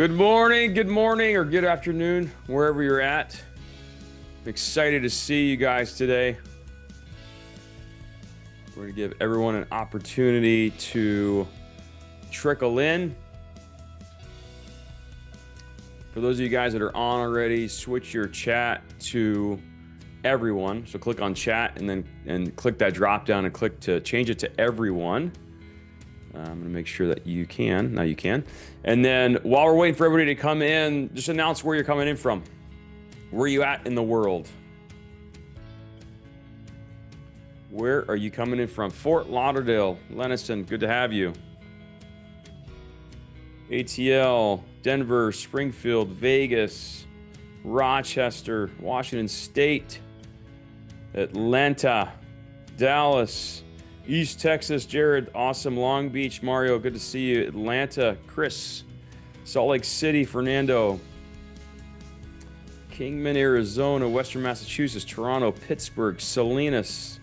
good morning, or good afternoon, wherever you're at. I'm excited to see you guys today. We're going to give everyone an opportunity to trickle in. For those of you guys that are on already, switch your chat to everyone. So click on chat and click that drop down and click to change it to everyone. I'm going to make sure that you can. Now you can. And then while we're waiting for everybody to come in, just announce where you're coming in from. Where are you at in the world? Where are you coming in from? Fort Lauderdale, Lenison, good to have you. ATL, Denver, Springfield, Vegas, Rochester, Washington State, Atlanta, Dallas, East Texas, Jared, awesome. Long Beach, Mario, good to see you. Atlanta, Chris, Salt Lake City, Fernando, Kingman, Arizona, Western Massachusetts, Toronto, Pittsburgh, Salinas,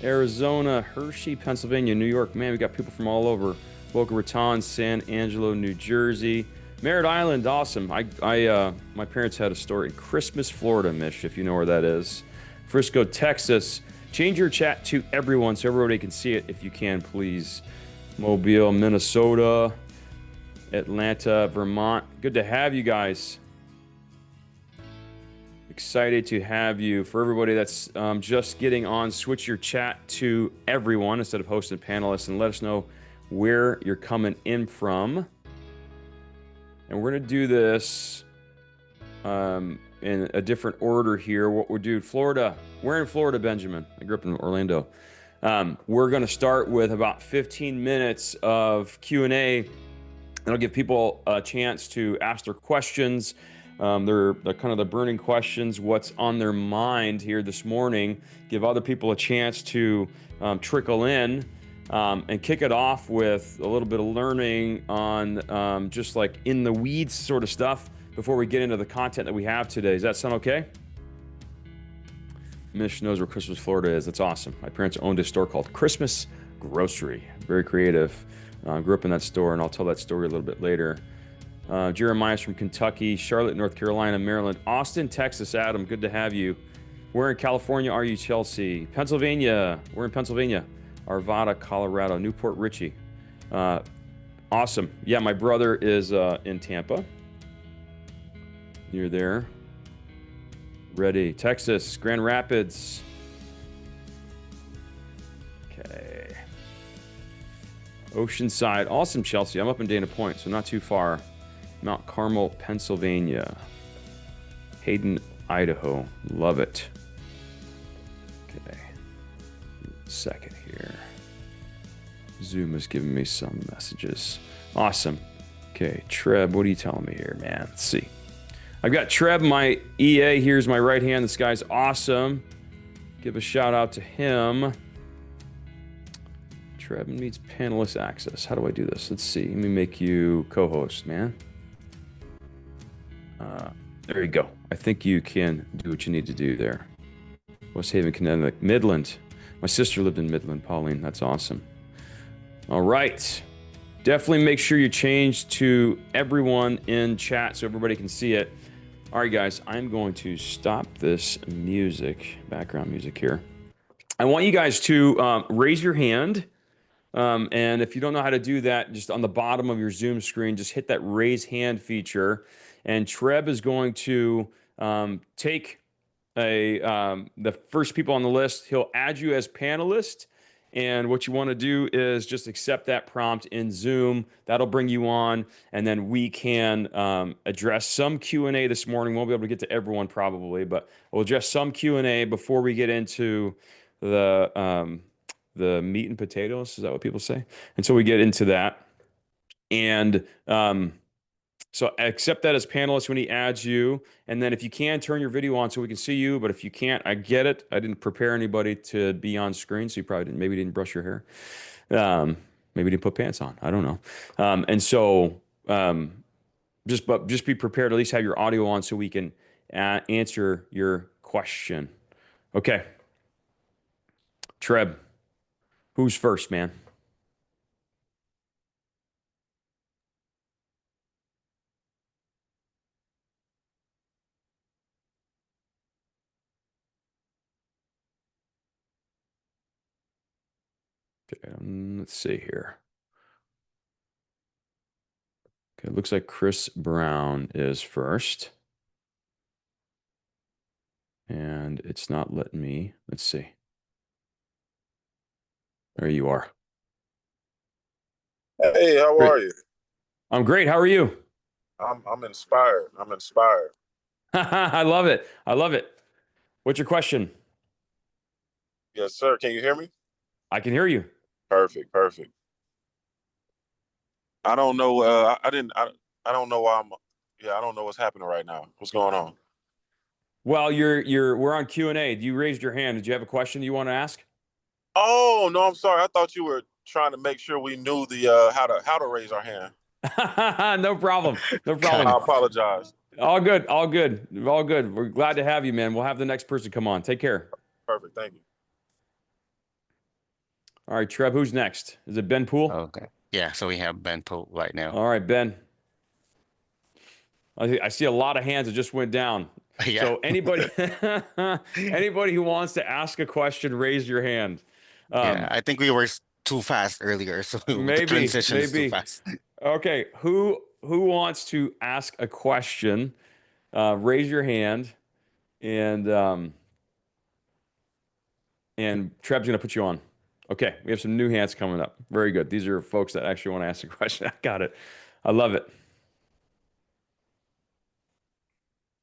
Arizona, Hershey, Pennsylvania, New York. Man, we got people from all over. Boca Raton, San Angelo, New Jersey, Merritt Island, awesome. My parents had a store in Christmas, Florida, Mish, if you know where that is. Frisco, Texas. Change your chat to everyone so everybody can see it if you can, please. Mobile, Minnesota, Atlanta, Vermont. Good to have you guys. Excited to have you. For everybody that's just getting on, switch your chat to everyone instead of host and panelists and let us know where you're coming in from. And we're going to do this in a different order here. What we're doing, Florida. We're in Florida, Benjamin. I grew up in Orlando. We're going to start with about 15 minutes of Q&A. That'll give people a chance to ask their questions. They're kind of the burning questions, what's on their mind here this morning. Give other people a chance to trickle in and kick it off with a little bit of learning on just like in the weeds sort of stuff before we get into the content that we have today. Does that sound okay? Mish knows where Christmas, Florida is. That's awesome. My parents owned a store called Christmas Grocery. Very creative. Grew up in that store, and I'll tell that story a little bit later. Jeremiah's from Kentucky, Charlotte, North Carolina, Maryland, Austin, Texas. Adam, good to have you. Where in California are you, Chelsea? Pennsylvania. We're in Pennsylvania. Arvada, Colorado, Newport Richey. Awesome. Yeah, my brother is in Tampa. Near there. Ready. Texas, Grand Rapids. Okay. Oceanside. Awesome, Chelsea. I'm up in Dana Point, so not too far. Mount Carmel, Pennsylvania. Hayden, Idaho. Love it. Okay. Second here. Zoom is giving me some messages. Awesome. Okay, Treb, what are you telling me here, man? Let's see. I've got Treb, my EA. Here's my right hand. This guy's awesome. Give a shout out to him. Treb needs panelist access. How do I do this? Let's see. Let me make you co-host, man. There you go. I think you can do what you need to do there. West Haven, Connecticut, Midland. My sister lived in Midland, Pauline. That's awesome. All right. Definitely make sure you change to everyone in chat so everybody can see it. All right, guys, I'm going to stop this music, background music here. I want you guys to raise your hand. And if you don't know how to do that, just on the bottom of your Zoom screen, just hit that raise hand feature. And Treb is going to take the first people on the list. He'll add you as panelist. And what you want to do is just accept that prompt in Zoom. That'll bring you on, and then we can address some Q&A this morning. Won't be able to get to everyone probably, but we'll address some Q&A before we get into the meat and potatoes. Is that what people say? And so we get into that. And so accept that as panelist when he adds you. And then if you can, turn your video on so we can see you. But if you can't, I get it. I didn't prepare anybody to be on screen, so you probably didn't, maybe didn't brush your hair. Maybe didn't put pants on. I don't know. And so just be prepared to at least have your audio on so we can answer your question. Okay. Treb, who's first, man? Okay, let's see here. Okay, it looks like Chris Brown is first. And it's not letting me. Let's see. There you are. Hey, how Great. are you? I'm great. How are you? I'm inspired. I'm inspired. I love it. I love it. What's your question? Yes, sir. Can you hear me? I can hear you. Perfect, perfect. I don't know. I didn't. I don't know why I'm. Yeah, I don't know what's happening right now. What's going on? Well, we're on Q&A. You raised your hand. Did you have a question you want to ask? Oh no, I'm sorry. I thought you were trying to make sure we knew the how to raise our hand. No problem. No I problem. apologize. All good. All good. All good. We're glad to have you, man. We'll have the next person come on. Take care. Perfect. Thank you. All right, Trev, who's next? Is it Ben Poole? Okay. Yeah, so we have Ben Pope right now. All right, Ben. I see a lot of hands that just went down. Yeah. So anybody anybody who wants to ask a question, raise your hand. Yeah, Um, I think we were too fast earlier, so the maybe, transition is too maybe. fast. Okay, who wants to ask a question? Raise your hand, and Treb's gonna put you on. Okay, we have some new hands coming up. Very good. These are folks that actually want to ask a question. I got it. I love it.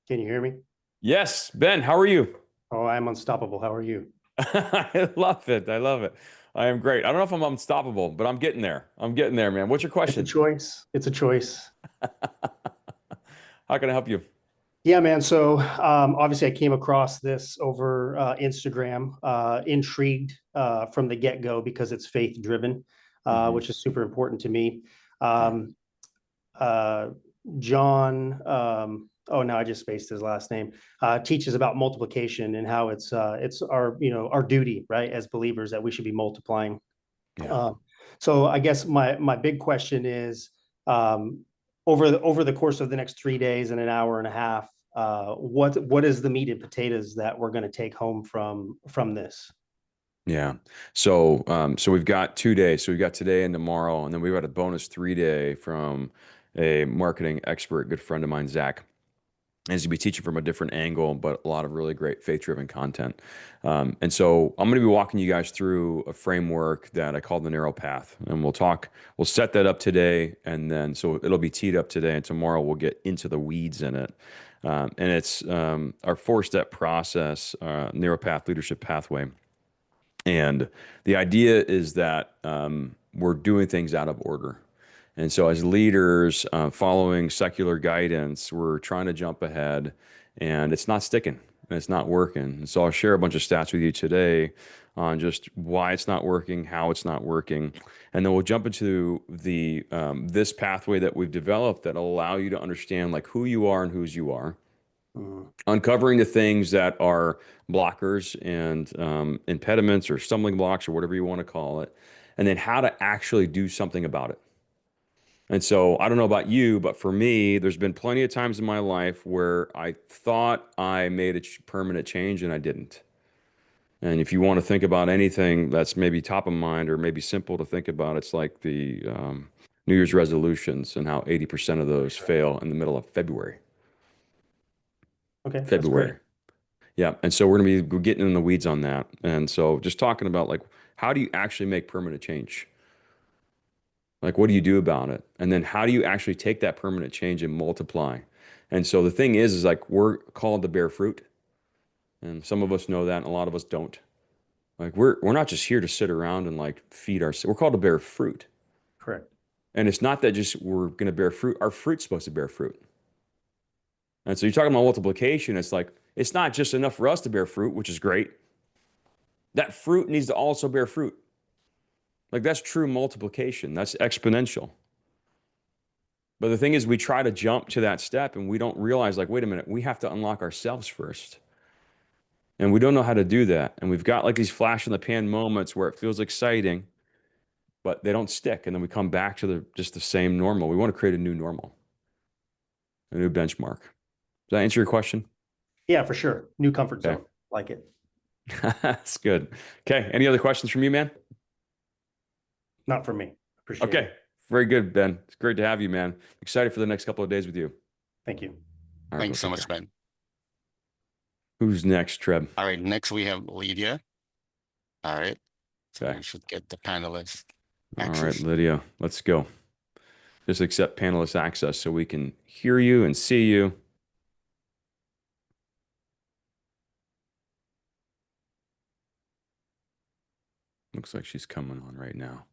Can you hear me? Yes, Ben, how are you? Oh, I'm unstoppable. How are you? I love it. I love it. I am great. I don't know if I'm unstoppable, but I'm getting there. I'm getting there, man. What's your It's a question? choice. It's a choice. How can I help you? Yeah, man. So obviously, I came across this over Instagram, intrigued from the get-go because it's faith-driven, Hmm. which is super important to me. Yeah. Um, uh, John, oh no, I just spaced his last name, teaches about multiplication and how it's our, our duty, right, as believers that we should be multiplying. Yeah. Uh, so I guess my big question is, um, over the course of the next 3 days and an hour and a half, what is the meat and potatoes that we're going to take home from this? Yeah. So we've got 2 days. So we've got today and tomorrow, and then we've got a bonus 3 day from a marketing expert, good friend of mine, Zach. As you'll be teaching from a different angle, but a lot of really great faith-driven content. And so I'm going to be walking you guys through a framework that I call the narrow path, and we'll set that up today, and then so it'll be teed up today, and tomorrow we'll get into the weeds in it. And it's our four-step process, narrow path leadership pathway. And the idea is that we're doing things out of order. And so, as leaders following secular guidance, we're trying to jump ahead and it's not sticking and it's not working. And so, I'll share a bunch of stats with you today on just why it's not working, how it's not working. And then we'll jump into this pathway that we've developed that allow you to understand like who you are and whose you are, Mm, uncovering the things that are blockers and impediments or stumbling blocks or whatever you want to call it, and then how to actually do something about it. And so I don't know about you, but for me, there's been plenty of times in my life where I thought I made a permanent change and I didn't. And if you want to think about anything that's maybe top of mind or maybe simple to think about, it's like the New Year's resolutions and how 80% of those fail in the middle of February. okay, that's great. February. Yeah. And so we're going to be getting in the weeds on that. And so just talking about like, how do you actually make permanent change? Like, what do you do about it? And then how do you actually take that permanent change and multiply? And so the thing is like, we're called to bear fruit. And some of us know that and a lot of us don't. Like, we're not just here to sit around and like feed our, we're called to bear fruit. Correct. And it's not that just we're going to bear fruit. Our fruit's supposed to bear fruit. And so you're talking about multiplication. It's like, it's not just enough for us to bear fruit, which is great. That fruit needs to also bear fruit. Like that's true multiplication. That's exponential. But the thing is, we try to jump to that step and we don't realize, like, wait a minute, we have to unlock ourselves first. And we don't know how to do that. And we've got like these flash in the pan moments where it feels exciting, but they don't stick. And then we come back to just the same normal. We want to create a new normal, a new benchmark. Does that answer your question? Yeah, for sure. New comfort Okay. zone. Like it. That's good. Okay. Any other questions from you, man? Not for me. Appreciate Okay. it. Very good, Ben. It's great to have you, man. Excited for the next couple of days with you. Thank you. All right, Thanks so take much, care. Ben. Who's next, Treb? All right, next we have Lydia. All right, so Okay. we should get the panelist All right, access. Lydia, let's go. Just accept panelist access so we can hear you and see you. Looks like she's coming on right now.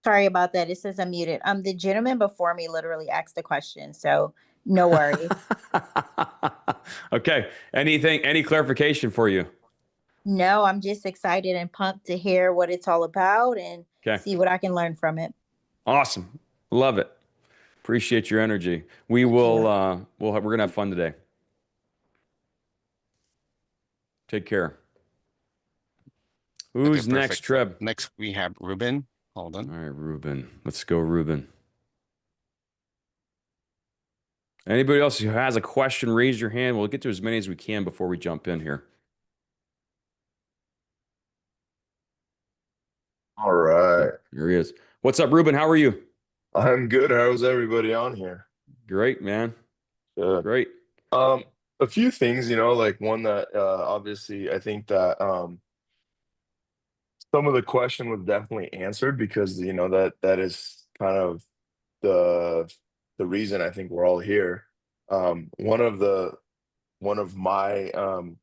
Sorry about that. It says I'm muted. The gentleman before me literally asked the question, so no worries. Okay. Any clarification for you? No, I'm just excited and pumped to hear what it's all about and Okay. see what I can learn from it. Awesome. Love it. Appreciate your energy. We Thank will you. we're gonna have fun today. Take care. Okay, Who's next, perfect. Treb? Next we have Ruben. Hold All on. right, Ruben. Let's go, Ruben. Anybody else who has a question, raise your hand. We'll get to as many as we can before we jump in here. All right. Here he is. What's up, Ruben? How are you? I'm good. How's everybody on here? Great, man. Good. Great. Um, a few things, like one that obviously I think that some of the question was definitely answered because that is kind of the the reason I think we're all here. One of my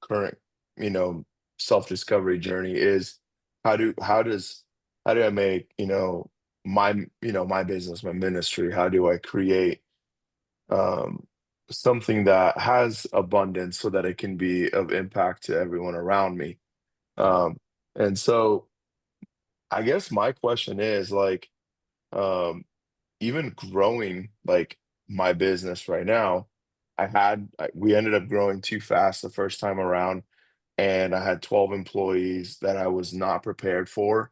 current, you know, self-discovery journey is how do how does how do I make, my business, my ministry, how do I create um something that has abundance so that it can be of impact to everyone around me. Um and so I guess my question is like um even growing like my business right now, we ended up growing too fast the first time around, and I had 12 employees that I was not prepared for.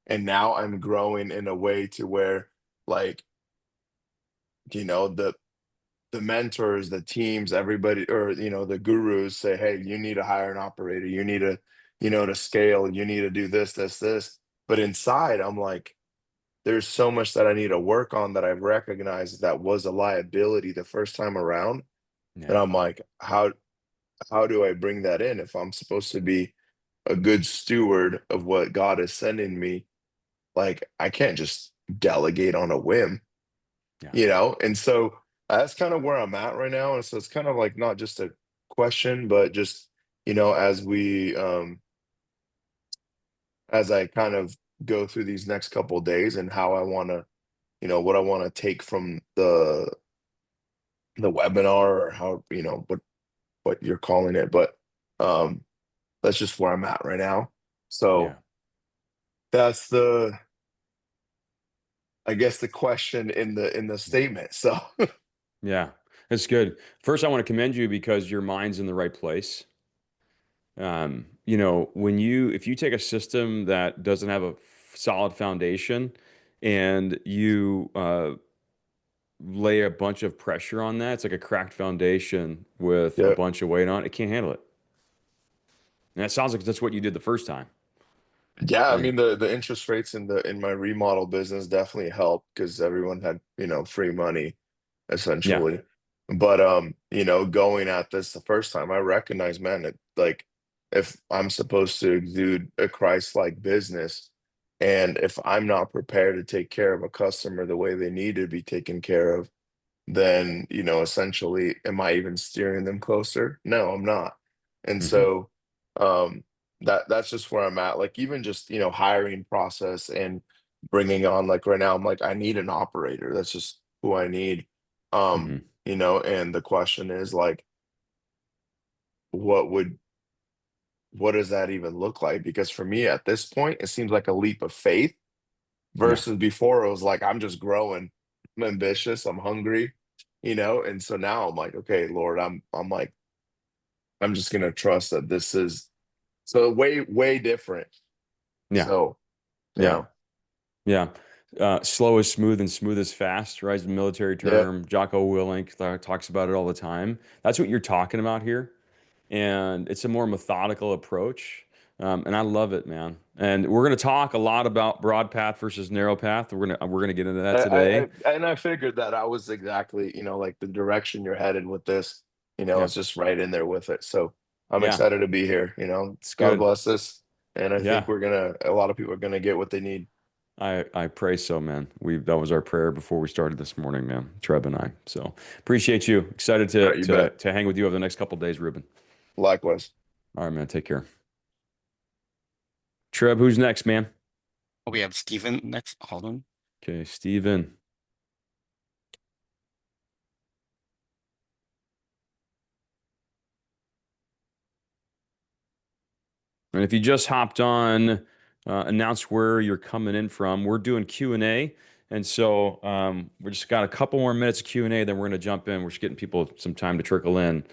And now I'm growing in a way to where like, you know, the mentors, the teams, everybody, or the gurus say, hey, you need to hire an operator, you need to, to scale, you need to do this. But inside, I'm like, there's so much that I need to work on that I've recognized that was a liability the first time around. And Yeah. I'm like, how do I bring that in if I'm supposed to be a good steward of what God is sending me? Like, I can't just delegate on a whim, Yeah. And so that's kind of where I'm at right now. And so it's kind of like not just a question, but just, as as I kind of go through these next couple of days and how I want to, what I want to take from the webinar or how, what you're calling it. But um that's just where I'm at right now. Yeah. So that's I guess the question in the statement. So Yeah. That's good. First, I want to commend you because your mind's in the right place. If you take a system that doesn't have a solid foundation and you lay a bunch of pressure on that, it's like a cracked foundation with a yeah. bunch of weight on it. It can't handle it. And that sounds like that's what you did the first time. Yeah, I Like, mean the interest rates in my remodel business definitely helped because everyone had, free money yeah. essentially. But going at this the first time, I recognize, man, like if I'm supposed to exude a Christ-like business, and if I'm not prepared to take care of a customer the way they need to be taken care of, then essentially, am I even steering them closer? No, I'm not. And Hmm. so that's just where I'm at. Like even just hiring process and bringing on, like right now I'm like, I need an operator. That's just who I need. Hmm. And the question is like, what would what does that even look like? Because for me at this point it seems like a leap of faith Yeah. versus before it was like I'm just growing, I'm ambitious, I'm hungry, and so now I'm like, okay, Lord, I'm like, I'm just gonna trust that this is so way different. Yeah. So Yeah. yeah. Yeah. Slow is smooth and smooth is fast, right? It's a military Yeah. term. Jocko Willink talks about it all the time. That's what you're talking about here. And it's a more methodical approach. And I love it, man. And we're going to talk a lot about broad path versus narrow path. We're gonna get into that today. I figured that I was exactly, like the direction you're headed with this, Yeah. it's just right in there with it. So I'm Yeah. excited to be here, It's God good. bless us. And I Yeah. think a lot of people are gonna get what they need. I pray so, man. That was our prayer before we started this morning, man. Treb and I. So appreciate you. Excited All to right, you bet. to hang with you over the next couple of days, Ruben. Likewise. All right, man. Take care. Treb, who's next, man? We have Steven next. Hold on. Okay, Steven. And if you just hopped on, announce where you're coming in from. We're doing Q&A. And so we just got a couple more minutes of Q&A, then we're going to jump in. We're just getting people some time to trickle in.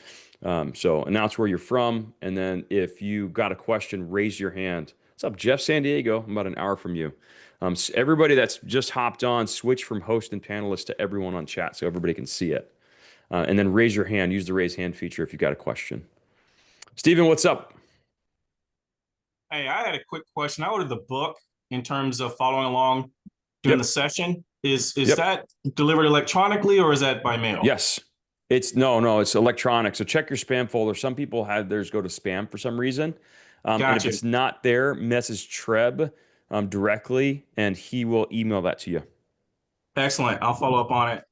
So announce where you're from. And then if you got a question, raise your hand. What's up, Jeff San Diego? I'm about an hour from you. So everybody that's just hopped on, switch from host and panelist to everyone on chat so everybody can see it. And then raise your hand. Use the raise hand feature if you got a question. Steven, what's up? Hey, I had a quick question. I ordered the book in terms of following along during the session. Is that delivered electronically or is that by mail? Yes. It's electronic. So check your spam folder. Some people had theirs go to spam for some reason. And if it's not there, message Treb directly and he will email that to you. Excellent. I'll follow up on it.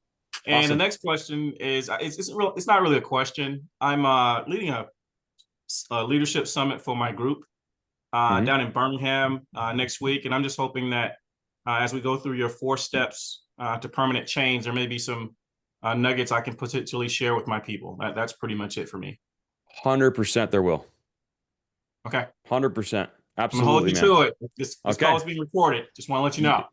And Awesome. the next question is, it's not really a question. I'm leading a leadership summit for my group down in Birmingham next week. And I'm just hoping that as we go through your 4 steps to permanent change, there may be some nuggets I can potentially share with my people. That's pretty much it for me. 100% there will. Okay. 100%. Absolutely, I'm gonna hold you man. to it. This call is being recorded. Just want to let you know.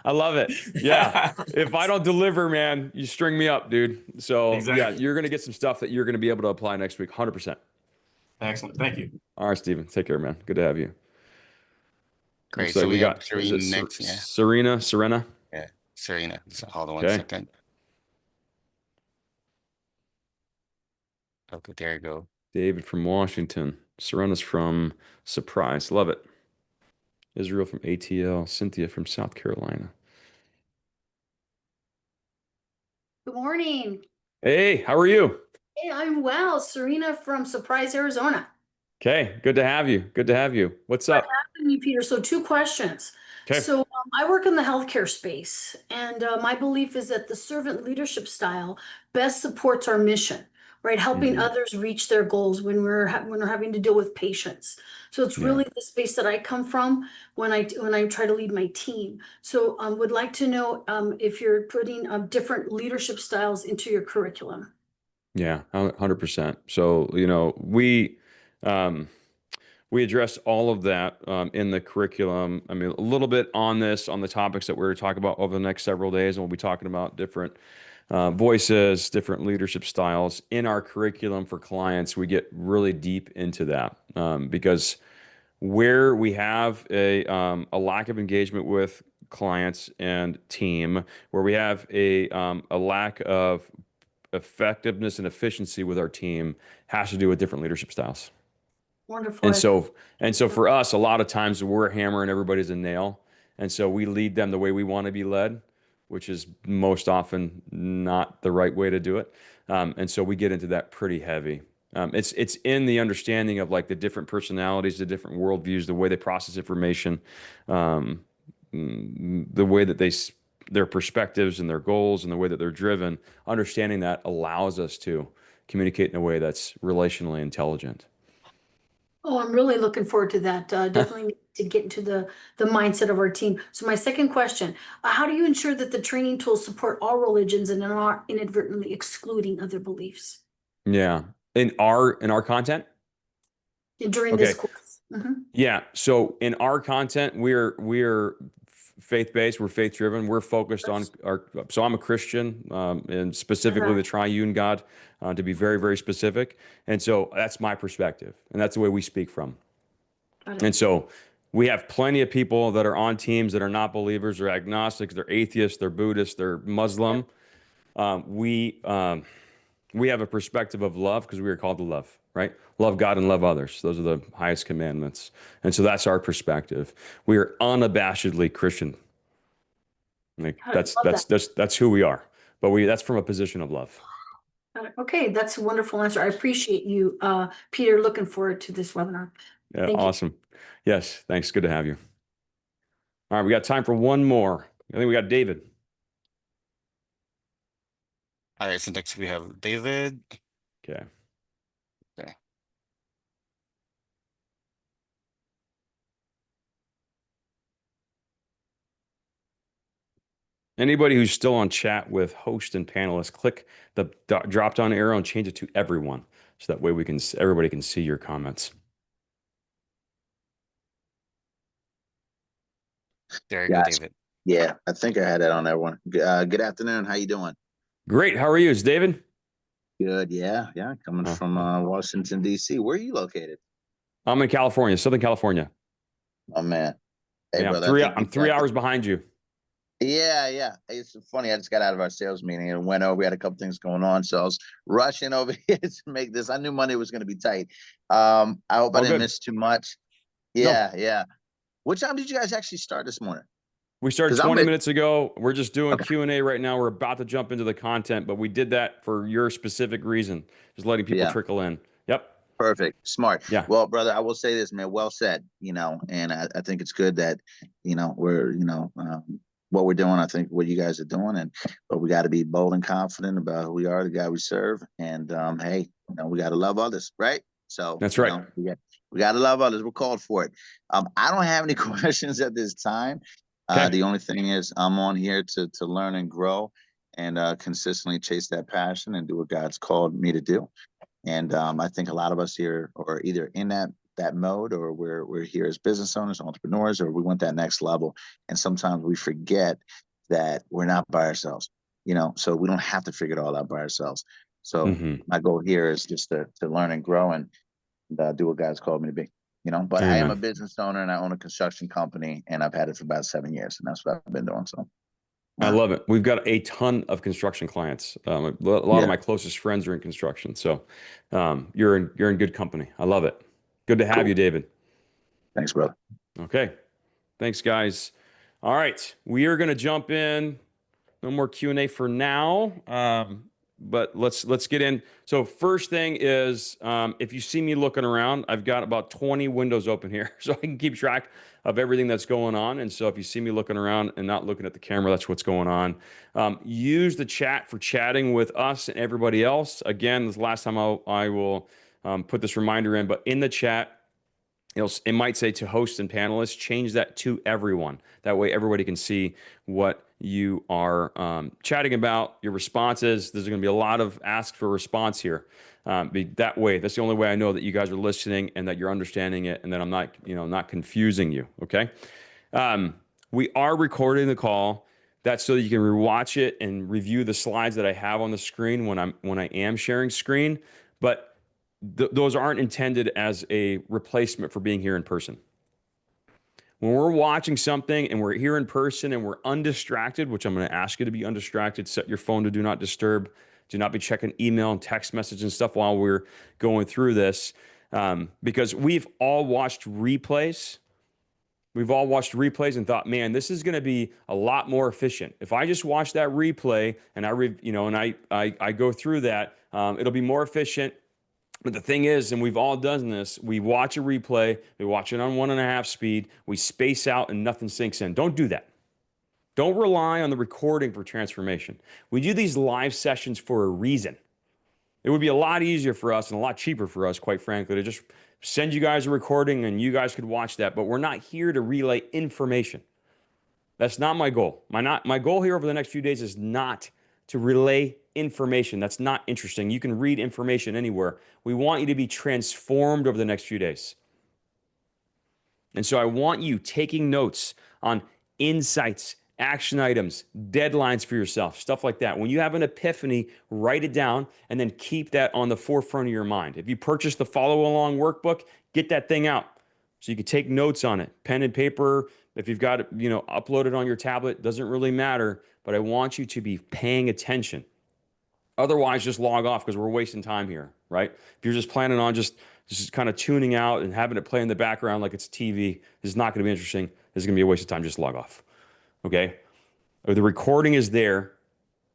I love it. Yeah. If I don't deliver, man, you string me up, dude. So yeah, you're going to get some stuff that you're going to be able to apply next week. 100%. Excellent. Thank you. All right, Steven. Take care, man. Good to have you. Great. So So we got Serena next. Yeah. Serena. Yeah. Serena. So hold on Okay. 1 second. Okay, there you go. David from Washington. Serena's from Surprise. Love it. Israel from ATL. Cynthia from South Carolina. Good morning. Hey, how are you? Hey, I'm well. Serena from Surprise, Arizona. Okay, good to have you. Good to have you. What's up? Good having you, Peter. So 2 questions. Okay. So I work in the healthcare space, and my belief is that the servant leadership style best supports our mission, right? Helping others reach their goals when we're having to deal with patients. So it's really the space that I come from when I try to lead my team. So would like to know if you're putting different leadership styles into your curriculum. Yeah, 100%. So, we address all of that in the curriculum. I mean, a little bit on the topics that we're talking about over the next several days, and we'll be talking about different voices, different leadership styles in our curriculum for clients. We get really deep into that because where we have a lack of engagement with clients and team, where we have a lack of effectiveness and efficiency with our team, has to do with different leadership styles. Wonderful. And so for us, a lot of times we're a hammer and everybody's a nail. And so we lead them the way we want to be led, which is most often not the right way to do it. And so we get into that pretty heavy. It's in the understanding of like the different personalities, the different worldviews, the way they process information, the way that their perspectives and their goals and the way that they're driven. Understanding that allows us to communicate in a way that's relationally intelligent. Oh, I'm really looking forward to that. Definitely need to get into the mindset of our team. So my second question, how do you ensure that the training tools support all religions and are not inadvertently excluding other beliefs? Yeah. In our content? During this course. Yeah. So in our content, we're faith-based, we're faith-driven, we're focused on so I'm a Christian, and specifically the triune God, to be very, very specific. And so that's my perspective, and that's the way we speak from. And so we have plenty of people that are on teams that are not believers, they're agnostics, they're atheists, they're Buddhists, they're Muslim. We have a perspective of love because we are called to love. right? Love God and love others. Those are the highest commandments. And so that's our perspective. We are unabashedly Christian. Like I love that. that's who we are. But that's from a position of love. Okay, that's a wonderful answer. I appreciate you, Peter. Looking forward to this webinar. Yeah, Thank you. awesome. Yes, thanks. Good to have you. All right, we got time for one more. I think we got David. All right, so next we have David. Okay. Okay. Anybody who's still on chat with host and panelists, click the drop down arrow and change it to everyone, so that way everybody can see your comments. There you go, Gotcha. David. Yeah, I think I had that on everyone. Good afternoon. How you doing? Great. How are you? It's David. Good. Yeah. Coming from Washington, D.C. Where are you located? I'm in California, Southern California. Oh man. Hey, Yeah, brother. I'm 3 hours behind you. Yeah. It's funny. I just got out of our sales meeting and went over. We had a couple things going on, so I was rushing over here to make this. I knew Monday was going to be tight. I hope I didn't miss too much. Yeah. What time did you guys actually start this morning? We started 20 minutes ago. We're just doing Q&A right now. We're about to jump into the content, but we did that for your specific reason, just letting people trickle in. Yep. Perfect. Smart. Yeah. Well, brother, I will say this, man. Well said. And I think it's good that, we're, what we're doing. I think what you guys are doing, but we got to be bold and confident about who we are, the guy we serve, and hey, we got to love others, right? So that's right. We got to love others. We're called for it. I don't have any questions at this time. The only thing is I'm on here to learn and grow and consistently chase that passion and do what God's called me to do. And I think a lot of us here are either in that mode, or we're here as business owners, entrepreneurs, or we want that next level. And sometimes we forget that we're not by ourselves, so we don't have to figure it all out by ourselves. So my goal here is just to learn and grow and do what God's called me to be. But I am a business owner and I own a construction company, and I've had it for about 7 years, and that's what I've been doing. So I love it. We've got a ton of construction clients. A lot of my closest friends are in construction. So you're in good company. I love it. Good to have you, David. Thanks, brother. Okay. Thanks, guys. All right. We are going to jump in. No more Q&A for now. But let's get in. So first thing is, if you see me looking around, I've got about 20 windows open here, so I can keep track of everything that's going on. And so if you see me looking around and not looking at the camera, that's what's going on. Use the chat for chatting with us and everybody else. Again, this is the last time I will put this reminder in, but in the chat, it might say to hosts and panelists, change that to everyone. That way everybody can see what you are chatting about, your responses. There's going to be a lot of ask for response here. That way, that's the only way I know that you guys are listening and that you're understanding it, and that I'm not confusing you. Okay. We are recording the call. That's so that you can rewatch it and review the slides that I have on the screen when I am sharing screen. But those aren't intended as a replacement for being here in person. When we're watching something and we're here in person and we're undistracted, which I'm going to ask you to be undistracted, set your phone to do not disturb. Do not be checking email and text messages and stuff while we're going through this, because we've all watched replays. We've all watched replays and thought, man, this is going to be a lot more efficient. If I just watch that replay and I go through that, it'll be more efficient. But the thing is, and we've all done this, we watch a replay, we watch it on 1.5 speed, we space out and nothing sinks in. Don't do that. Don't rely on the recording for transformation. We do these live sessions for a reason. It would be a lot easier for us and a lot cheaper for us, quite frankly, to just send you guys a recording and you guys could watch that. But we're not here to relay information. That's not my goal. My goal here over the next few days is not to relay information. That's not interesting. You can read information anywhere. We want you to be transformed over the next few days. And so I want you taking notes on insights, action items, deadlines for yourself, stuff like that. When you have an epiphany, write it down and then keep that on the forefront of your mind. If you purchase the follow along workbook, get that thing out so you can take notes on it. Pen and paper, if you've got it, uploaded on your tablet, doesn't really matter, but I want you to be paying attention. Otherwise, just log off because we're wasting time here. right? If you're just planning on just kind of tuning out and having it play in the background like it's TV, this is not going to be interesting. This is going to be a waste of time. Just log off. Okay? Or the recording is there.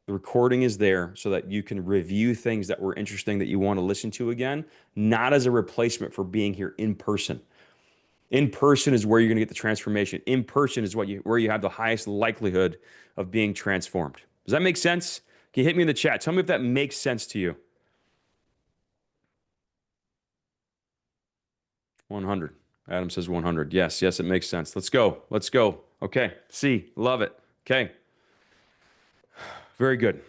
The recording is there so that you can review things that were interesting that you want to listen to again, not as a replacement for being here in person. In person is where you're going to get the transformation. In person is where you have the highest likelihood of being transformed. Does that make sense? Can you hit me in the chat? Tell me if that makes sense to you. 100. Adam says 100. Yes, it makes sense. Let's go. Okay, C, love it. Okay. Very good.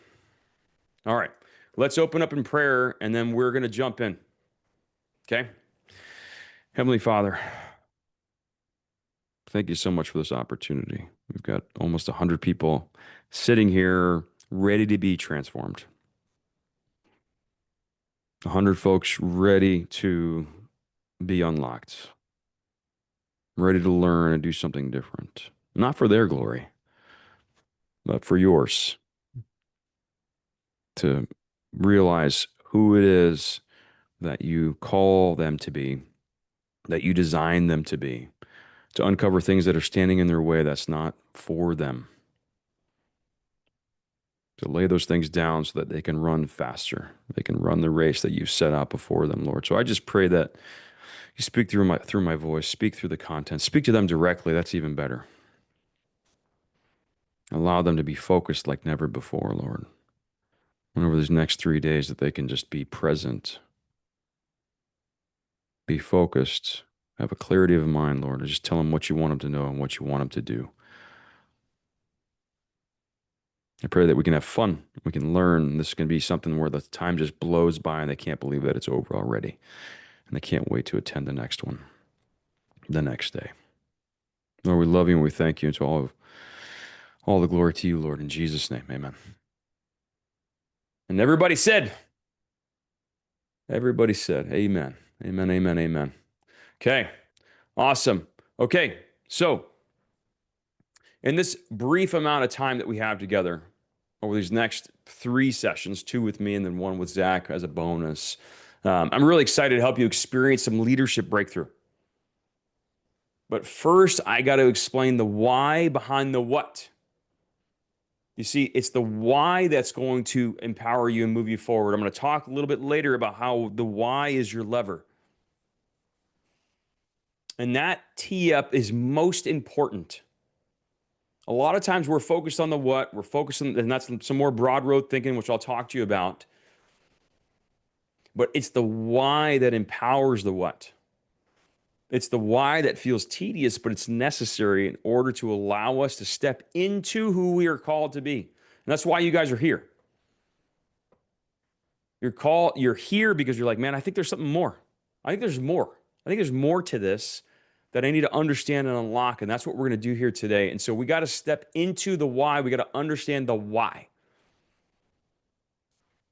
All right. Let's open up in prayer, and then we're going to jump in. Okay? Heavenly Father, thank you so much for this opportunity. We've got almost 100 people sitting here ready to be transformed. 100 folks ready to be unlocked, ready to learn and do something different. Not for their glory, but for yours. To realize who it is that you call them to be, that you design them to be, to uncover things that are standing in their way that's not for them, to lay those things down so that they can run faster. They can run the race that you've set out before them, Lord. So I just pray that you speak through my voice, speak through the content, speak to them directly. That's even better. Allow them to be focused like never before, Lord. And over these next 3 days that they can just be present, be focused, have a clarity of mind, Lord, and just tell them what you want them to know and what you want them to do. I pray that we can have fun. We can learn. This is going to be something where the time just blows by and they can't believe that it's over already. And they can't wait to attend the next one, the next day. Lord, we love you and we thank you. And to all the glory to you, Lord, in Jesus' name, amen. And everybody said, amen. Amen, amen, amen. Okay, awesome. Okay, so in this brief amount of time that we have together over these next 3 sessions, 2 with me and then 1 with Zach as a bonus, I'm really excited to help you experience some leadership breakthrough. But first, I got to explain the why behind the what. You see, it's the why that's going to empower you and move you forward. I'm going to talk a little bit later about how the why is your lever. And that tee up is most important. A lot of times we're focused on the what, we're focused on, and that's some more broad road thinking, which I'll talk to you about. But it's the why that empowers the what. It's the why that feels tedious, but it's necessary in order to allow us to step into who we are called to be. And that's why you guys are here. You're here because you're like, man, I think there's something more. I think there's more. I think there's more to this that I need to understand and unlock. And that's what we're going to do here today. And so we got to step into the why. We got to understand the why.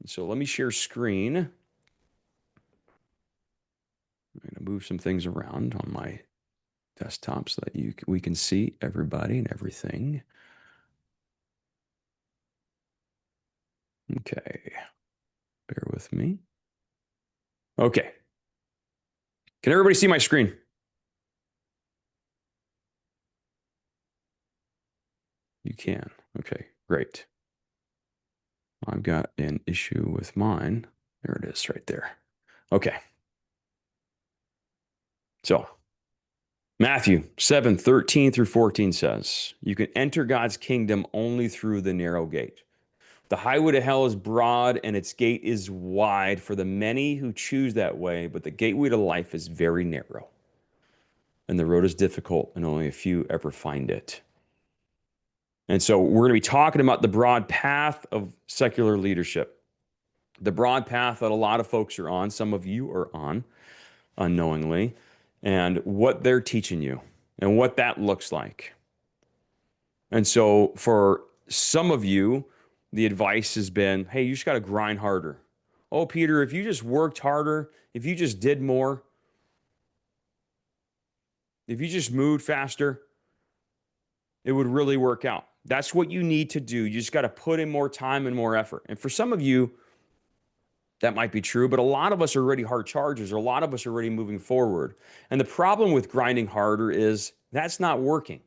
And so let me share screen. I'm going to move some things around on my desktop so that we can see everybody and everything. Okay. Bear with me. Okay. Can everybody see my screen? You can. Okay, great. I've got an issue with mine. There it is right there. Okay. So, Matthew 7:13 through 14 says, you can enter God's kingdom only through the narrow gate. The highway to hell is broad and its gate is wide for the many who choose that way, but the gateway to life is very narrow. And the road is difficult and only a few ever find it. And so we're going to be talking about the broad path of secular leadership, the broad path that a lot of folks are on, some of you are on unknowingly, and what they're teaching you and what that looks like. And so for some of you, the advice has been, hey, you just got to grind harder. Oh, Peter, if you just worked harder, if you just did more, if you just moved faster, it would really work out. That's what you need to do. You just got to put in more time and more effort. And for some of you, That might be true, but a lot of us are already hard chargers, or a lot of us are already moving forward. And the problem with grinding harder is that's not working.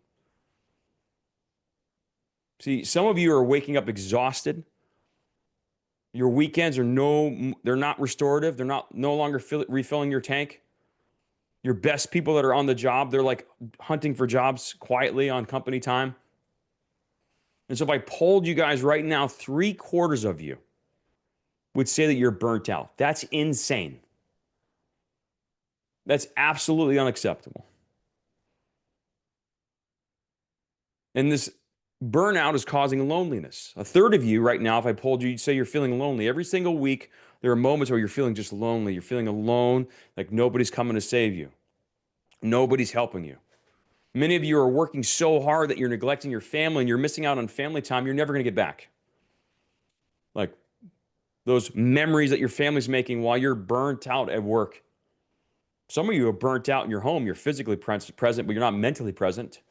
See, some of you are waking up exhausted. Your weekends are they're not restorative. They're no longer refilling your tank. Your best people that are on the job, they're like hunting for jobs quietly on company time. And so if I polled you guys right now, 3/4 of you would say that you're burnt out. That's insane. That's absolutely unacceptable. And this burnout is causing loneliness. 1/3 of you right now, if I polled you, you'd say you're feeling lonely. Every single week, there are moments where you're feeling just lonely. You're feeling alone, like nobody's coming to save you. Nobody's helping you. Many of you are working so hard that you're neglecting your family and you're missing out on family time you're never going to get back. Like those memories that your family's making while you're burnt out at work. Some of you are burnt out in your home. You're physically present, but you're not mentally present.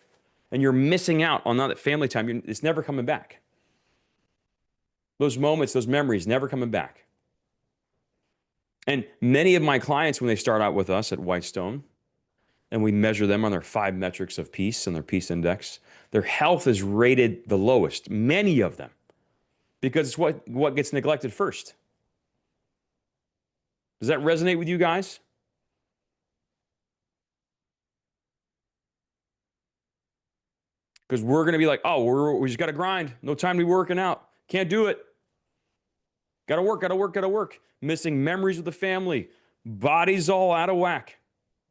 And you're missing out on that family time. It's never coming back. Those moments, those memories, never coming back. And many of my clients, when they start out with us at Whitestone, and we measure them on their 5 metrics of peace and their peace index, their health is rated the lowest, many of them, because it's what gets neglected first. Does that resonate with you guys? Because we're going to be like, oh, we just got to grind. No time to be working out. Can't do it. Got to work, got to work, got to work. Missing memories with the family. Body's all out of whack.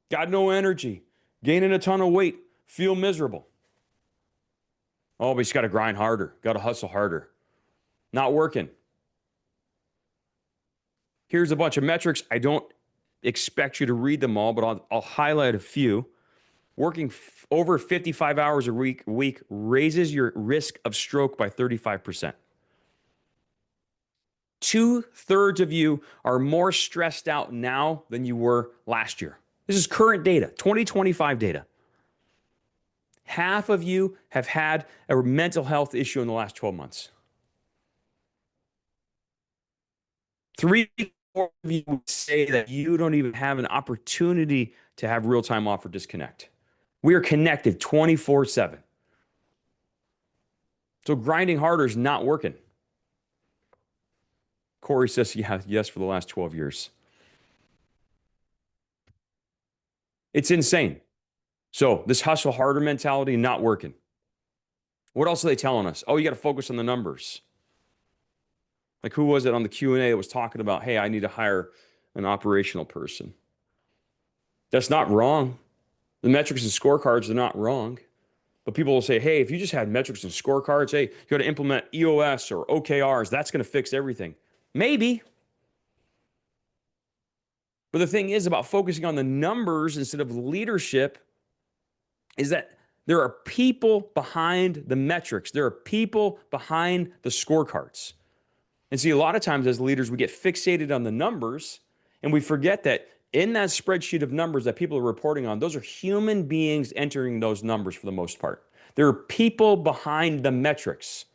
Got no energy. Gaining a ton of weight. Feel miserable. Oh, but you just got to grind harder. Got to hustle harder. Not working. Here's a bunch of metrics. I don't expect you to read them all, but I'll highlight a few. Working over 55 hours a week raises your risk of stroke by 35%. 2/3 of you are more stressed out now than you were last year. This is current data, 2025 data. Half of you have had a mental health issue in the last 12 months. 3/4 of you would say that you don't even have an opportunity to have real-time off or disconnect. We are connected 24/7. So grinding harder is not working. Corey says yes for the last 12 years. It's insane. So this hustle harder mentality, not working. What else are they telling us? Oh, you got to focus on the numbers. Like who was it on the Q&A that was talking about, hey, I need to hire an operational person. That's not wrong. The metrics and scorecards are not wrong. But people will say, hey, if you just had metrics and scorecards, hey, you got to implement EOS or OKRs, that's going to fix everything. Maybe. But the thing is about focusing on the numbers instead of leadership is that there are people behind the metrics. There are people behind the scorecards. And see, a lot of times as leaders, we get fixated on the numbers and we forget that in that spreadsheet of numbers that people are reporting on, those are human beings entering those numbers for the most part. There are people behind the metrics.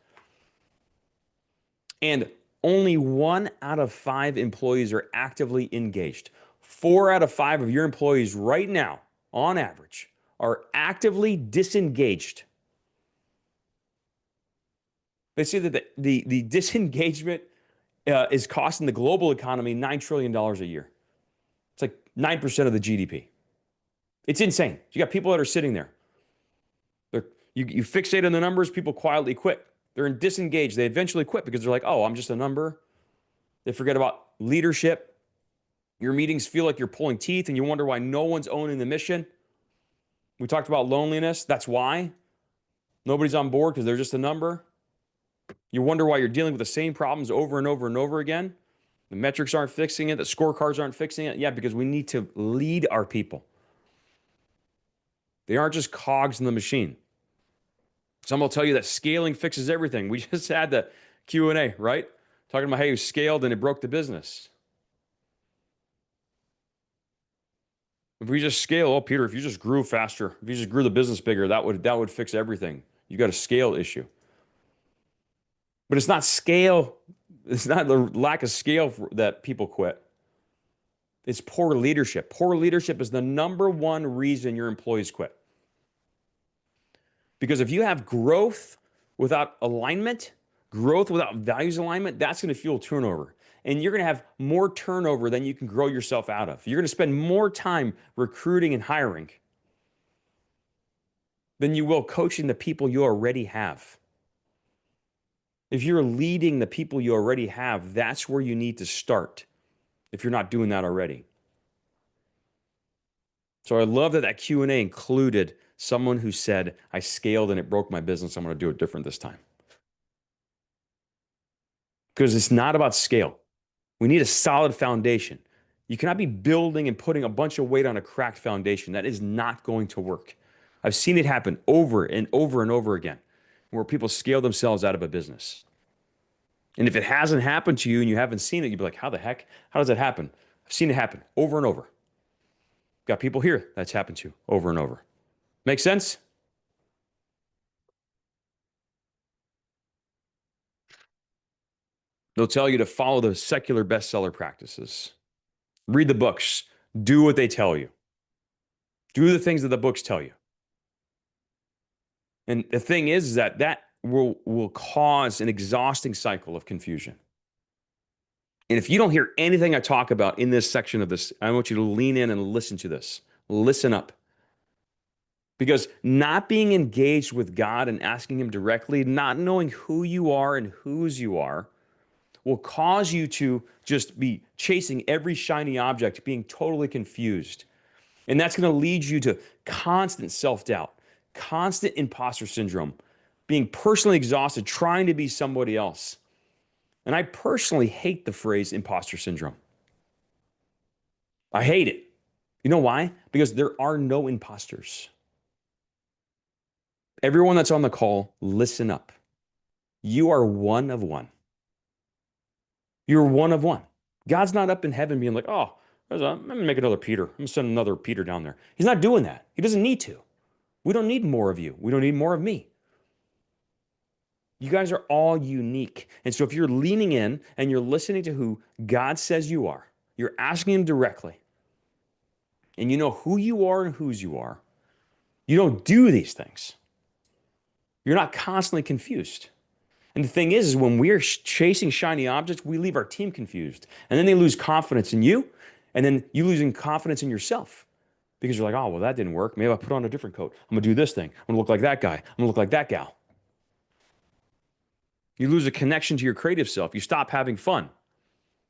And only 1 out of 5 employees are actively engaged. 4 out of 5 of your employees right now, on average, are actively disengaged. They say that the disengagement is costing the global economy $9 trillion a year. It's like 9% of the GDP. It's insane. You got people that are sitting there. You fixate on the numbers, people quietly quit. They're disengaged. They eventually quit because they're like, oh, I'm just a number. They forget about leadership. Your meetings feel like you're pulling teeth and you wonder why no one's owning the mission. We talked about loneliness. That's why. Nobody's on board because they're just a number. You wonder why you're dealing with the same problems over and over and over again. The metrics aren't fixing it. The scorecards aren't fixing it. Yeah, because we need to lead our people. They aren't just cogs in the machine. Some will tell you that scaling fixes everything. We just had the Q&A, right? Talking about how you scaled and it broke the business. If we just scale, oh, Peter, if you just grew faster, if you just grew the business bigger, that would fix everything. You got a scale issue. But it's not scale. It's not the lack of scale that people quit. It's poor leadership. Poor leadership is the number one reason your employees quit. Because if you have growth without alignment, growth without values alignment, that's going to fuel turnover. And you're going to have more turnover than you can grow yourself out of. You're going to spend more time recruiting and hiring than you will coaching the people you already have. If you're leading the people you already have, that's where you need to start if you're not doing that already. So I love that Q&A included someone who said, I scaled and it broke my business. I'm going to do it different this time. Because it's not about scale. We need a solid foundation. You cannot be building and putting a bunch of weight on a cracked foundation. That is not going to work. I've seen it happen over and over and over again, where people scale themselves out of a business. And if it hasn't happened to you and you haven't seen it, you'd be like, how the heck? How does that happen? I've seen it happen over and over. Got people here that's happened to over and over. Make sense? They'll tell you to follow the secular bestseller practices. Read the books. Do what they tell you. Do the things that the books tell you. And the thing is that will cause an exhausting cycle of confusion. And if you don't hear anything I talk about in this section of this, I want you to lean in and listen to this. Listen up. Because not being engaged with God and asking Him directly, not knowing who you are and whose you are, will cause you to just be chasing every shiny object, being totally confused. And that's going to lead you to constant self-doubt, constant imposter syndrome, being personally exhausted, trying to be somebody else. And I personally hate the phrase imposter syndrome. I hate it. You know why? Because there are no imposters. Everyone that's on the call, listen up. You are one of one. You're one of one. God's not up in heaven being like, oh, I'm going to make another Peter. I'm going to send another Peter down there. He's not doing that. He doesn't need to. We don't need more of you. We don't need more of me. You guys are all unique. And so if you're leaning in and you're listening to who God says you are, you're asking Him directly, and you know who you are and whose you are, you don't do these things. You're not constantly confused. And the thing is when we're chasing shiny objects, we leave our team confused. And then they lose confidence in you, and then you losing confidence in yourself. Because you're like, oh, well, that didn't work. Maybe I'll put on a different coat. I'm going to do this thing. I'm going to look like that guy. I'm going to look like that gal. You lose a connection to your creative self. You stop having fun.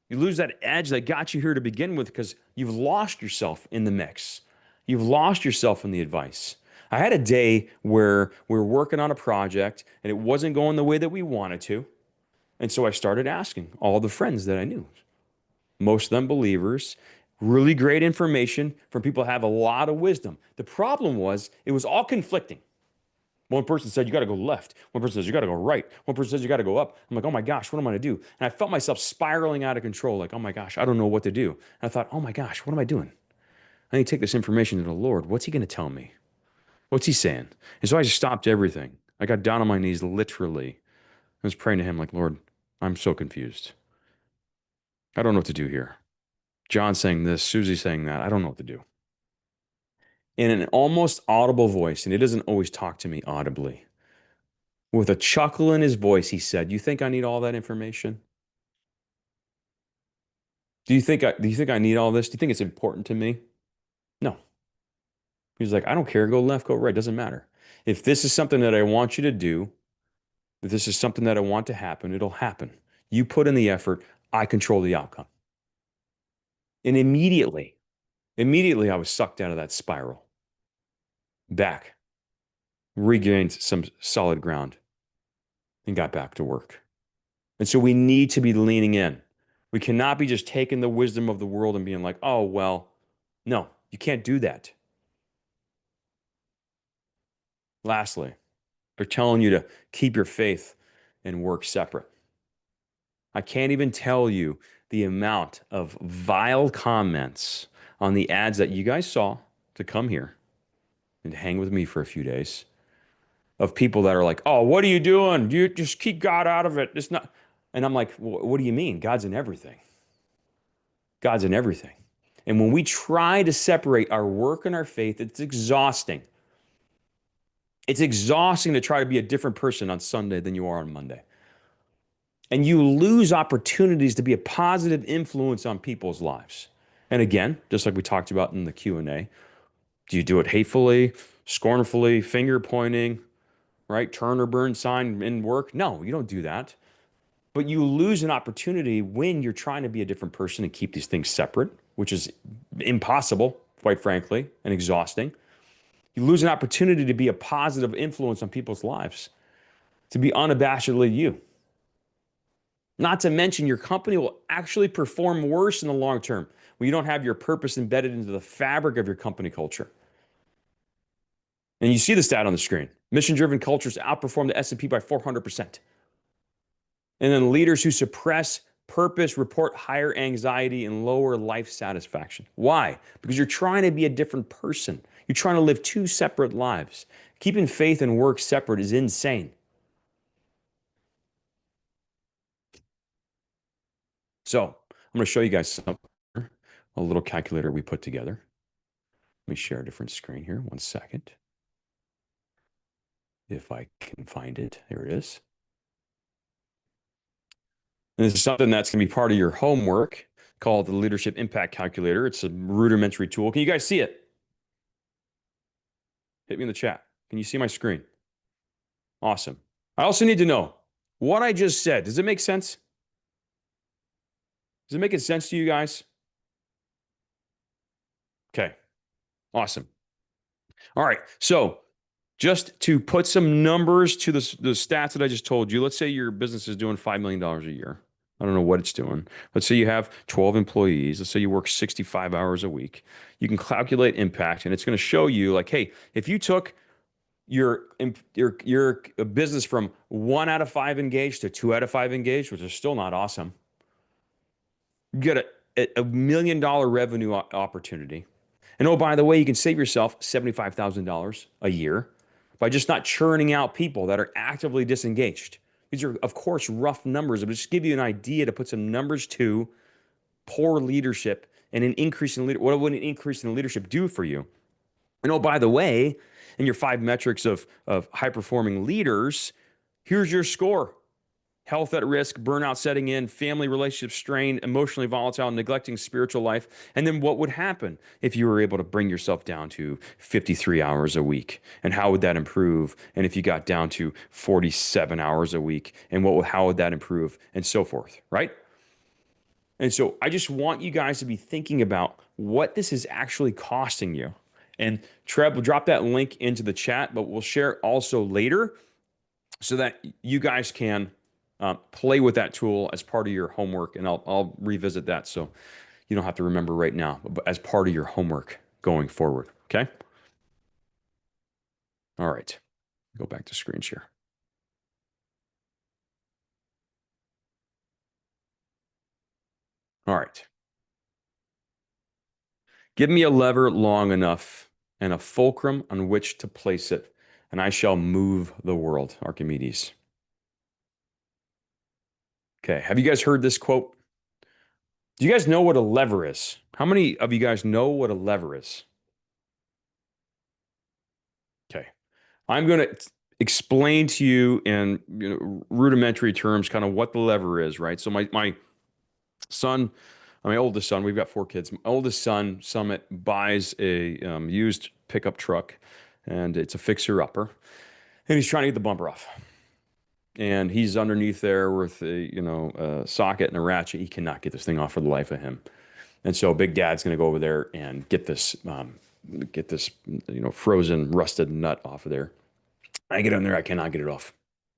You lose that edge that got you here to begin with because you've lost yourself in the mix. You've lost yourself in the advice. I had a day where we were working on a project and it wasn't going the way that we wanted to. And so I started asking all the friends that I knew, most of them believers, really great information from people who have a lot of wisdom. The problem was it was all conflicting. One person said, you got to go left. One person says, you got to go right. One person says, you got to go up. I'm like, oh my gosh, what am I going to do? And I felt myself spiraling out of control. Like, oh my gosh, I don't know what to do. And I thought, oh my gosh, what am I doing? I need to take this information to the Lord. What's He going to tell me? What's He saying? And so I just stopped everything. I got down on my knees, literally. I was praying to Him like, Lord, I'm so confused. I don't know what to do here. John saying this, Susie saying that. I don't know what to do. In an almost audible voice, and He doesn't always talk to me audibly, with a chuckle in His voice, He said, you think I need all that information? Do you think I need all this? Do you think it's important to me? No. He's like, I don't care. Go left, go right. Doesn't matter. If this is something that I want you to do, if this is something that I want to happen, it'll happen. You put in the effort. I control the outcome. And immediately I was sucked out of that spiral. Back. Regained some solid ground. And got back to work. And so we need to be leaning in. We cannot be just taking the wisdom of the world and being like, oh, well, no, you can't do that. Lastly, they're telling you to keep your faith and work separate. I can't even tell you the amount of vile comments on the ads that you guys saw to come here and hang with me for a few days of people that are like, oh, what are you doing? You just keep God out of it. It's not. And I'm like, what do you mean? God's in everything. God's in everything. And when we try to separate our work and our faith, it's exhausting. It's exhausting to try to be a different person on Sunday than you are on Monday. And you lose opportunities to be a positive influence on people's lives. And again, just like we talked about in the Q&A, do you do it hatefully, scornfully, finger pointing, right? Turn or burn sign in work? No, you don't do that. But you lose an opportunity when you're trying to be a different person and keep these things separate, which is impossible, quite frankly, and exhausting. You lose an opportunity to be a positive influence on people's lives, to be unabashedly you. Not to mention your company will actually perform worse in the long term when you don't have your purpose embedded into the fabric of your company culture. And you see the stat on the screen. Mission-driven cultures outperform the S&P by 400%. And then leaders who suppress purpose report higher anxiety and lower life satisfaction. Why? Because you're trying to be a different person. You're trying to live two separate lives. Keeping faith and work separate is insane. So I'm going to show you guys something, a little calculator we put together. Let me share a different screen here. 1 second. If I can find it. There it is. And this is something that's going to be part of your homework called the Leadership Impact Calculator. It's a rudimentary tool. Can you guys see it? Hit me in the chat. Can you see my screen? Awesome. I also need to know what I just said. Does it make sense? Does it make sense to you guys? Okay. Awesome. All right. So just to put some numbers to the stats that I just told you, let's say your business is doing $5 million a year. I don't know what it's doing. Let's say you have 12 employees. Let's say you work 65 hours a week. You can calculate impact, and it's going to show you like, hey, if you took your business from 1 out of 5 engaged to 2 out of 5 engaged, which is still not awesome, you get a $1 million revenue opportunity. And oh, by the way, you can save yourself $75,000 a year by just not churning out people that are actively disengaged. These are, of course, rough numbers, but just give you an idea to put some numbers to poor leadership and an increase in leadership. What would an increase in leadership do for you? And oh, by the way, in your 5 metrics of high-performing leaders, here's your score. Health at risk, burnout setting in, family relationship strained, emotionally volatile, neglecting spiritual life. And then what would happen if you were able to bring yourself down to 53 hours a week? And how would that improve? And if you got down to 47 hours a week, and how would that improve? And so forth, right? And so I just want you guys to be thinking about what this is actually costing you. And Trev will drop that link into the chat, but we'll share it also later so that you guys can play with that tool as part of your homework, and I'll revisit that so you don't have to remember right now, but as part of your homework going forward, okay? All right, go back to screen share. All right. Give me a lever long enough and a fulcrum on which to place it, and I shall move the world, Archimedes. Okay, have you guys heard this quote? Do you guys know what a lever is? How many of you guys know what a lever is? Okay, I'm going to explain to you in rudimentary terms kind of what the lever is, right? So my son, my oldest son, we've got 4 kids. My oldest son, Summit, buys a used pickup truck, and it's a fixer-upper, and he's trying to get the bumper off. And he's underneath there with a socket and a ratchet. He cannot get this thing off for the life of him. And so Big Dad's going to go over there and get this frozen, rusted nut off of there. I get in there, I cannot get it off.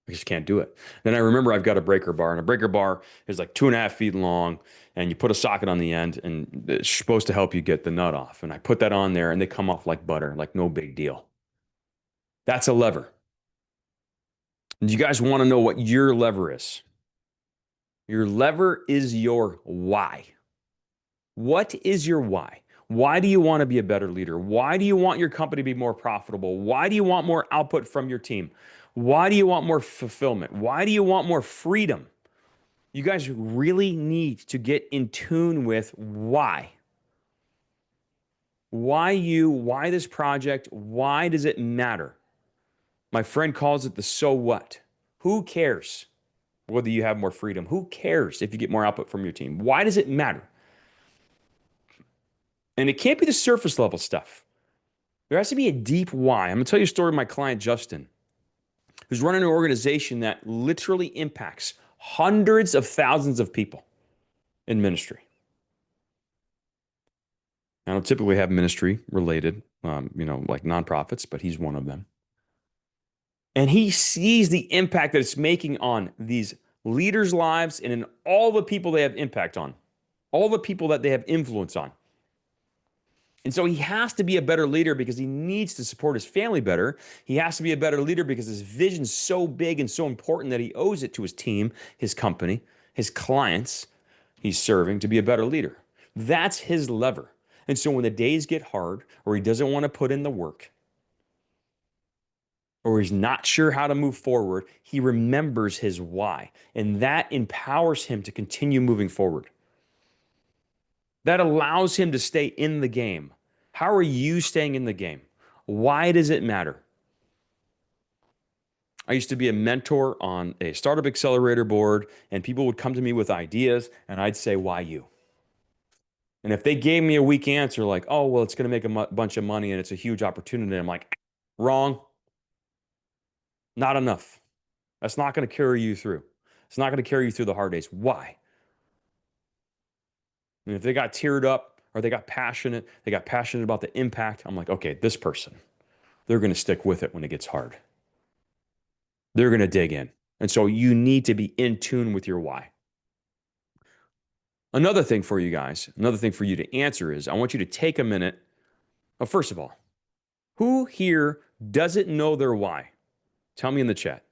I just can't do it. Then I remember I've got a breaker bar, and a breaker bar is like 2.5 feet long, and you put a socket on the end, and it's supposed to help you get the nut off. And I put that on there, and they come off like butter, like no big deal. That's a lever. Do you guys want to know what your lever is? Your lever is your why. What is your why? Why do you want to be a better leader? Why do you want your company to be more profitable? Why do you want more output from your team? Why do you want more fulfillment? Why do you want more freedom? You guys really need to get in tune with why. Why you? Why this project? Why does it matter? My friend calls it the so what. Who cares whether you have more freedom? Who cares if you get more output from your team? Why does it matter? And it can't be the surface level stuff. There has to be a deep why. I'm going to tell you a story of my client, Justin, who's running an organization that literally impacts hundreds of thousands of people in ministry. I don't typically have ministry related, like nonprofits, but he's one of them. And he sees the impact that it's making on these leaders' lives and in all the people they have impact on, all the people that they have influence on. And so he has to be a better leader because he needs to support his family better. He has to be a better leader because his vision's so big and so important that he owes it to his team, his company, his clients he's serving to be a better leader. That's his lever. And so when the days get hard or he doesn't want to put in the work or he's not sure how to move forward, he remembers his why. And that empowers him to continue moving forward. That allows him to stay in the game. How are you staying in the game? Why does it matter? I used to be a mentor on a startup accelerator board, and people would come to me with ideas, and I'd say, why you? And if they gave me a weak answer like, oh, well, it's going to make a bunch of money and it's a huge opportunity, I'm like, wrong. Not enough. That's not going to carry you through. It's not going to carry you through the hard days. Why? And if they got teared up or they got passionate about the impact, I'm like, okay, this person, they're going to stick with it when it gets hard. They're going to dig in. And so you need to be in tune with your why. Another thing for you guys, another thing for you to answer is I want you to take a minute. Well, first of all, who here doesn't know their why? Tell me in the chat.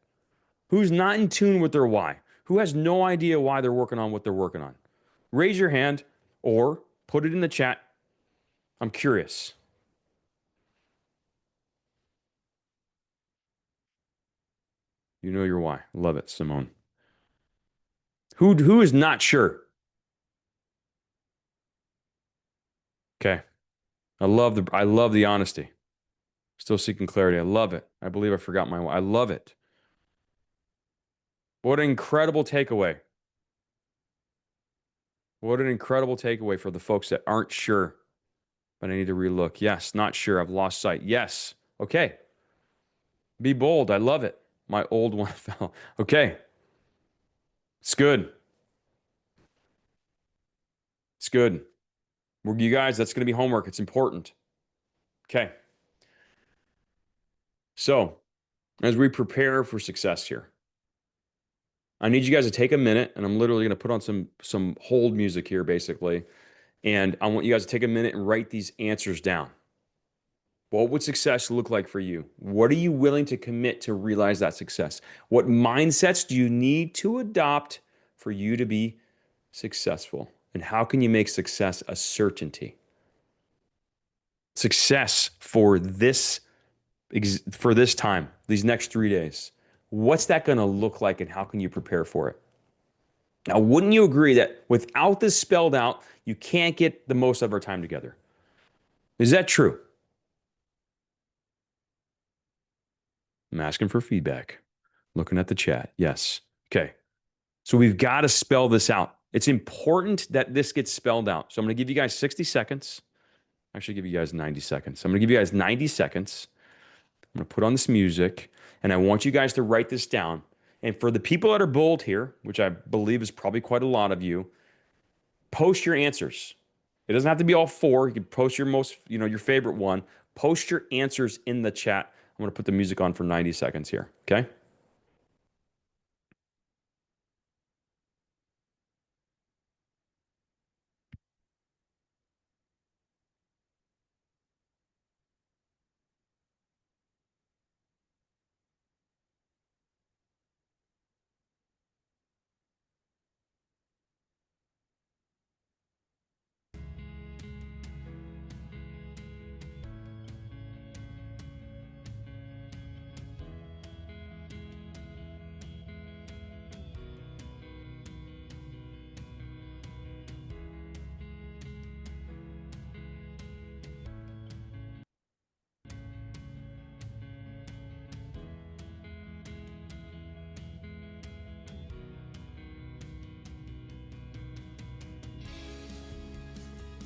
Who's not in tune with their why? Who has no idea why they're working on what they're working on? Raise your hand or put it in the chat. I'm curious. You know your why. Love it, Simone. Who is not sure? Okay. I love the honesty. Still seeking clarity. I love it. I believe I forgot my why. I love it. What an incredible takeaway. What an incredible takeaway for the folks that aren't sure, but I need to relook. Yes, not sure. I've lost sight. Yes. Okay. Be bold. I love it. My old one fell. Okay. It's good. It's good. You guys, that's going to be homework. It's important. Okay. So, as we prepare for success here, I need you guys to take a minute, and I'm literally going to put on some hold music here, basically. And I want you guys to take a minute and write these answers down. What would success look like for you? What are you willing to commit to realize that success? What mindsets do you need to adopt for you to be successful? And how can you make success a certainty? Success for this time, these next 3 days. What's that going to look like and how can you prepare for it? Now, wouldn't you agree that without this spelled out, you can't get the most of our time together? Is that true? I'm asking for feedback. Looking at the chat. Yes. Okay. So we've got to spell this out. It's important that this gets spelled out. So I'm going to give you guys 60 seconds. Actually, give you guys 90 seconds. I'm going to give you guys 90 seconds. I'm going to put on this music, and I want you guys to write this down. And for the people that are bold here, which I believe is probably quite a lot of you, post your answers. It doesn't have to be all four. You can post your your favorite one. Post your answers in the chat. I'm going to put the music on for 90 seconds here. Okay?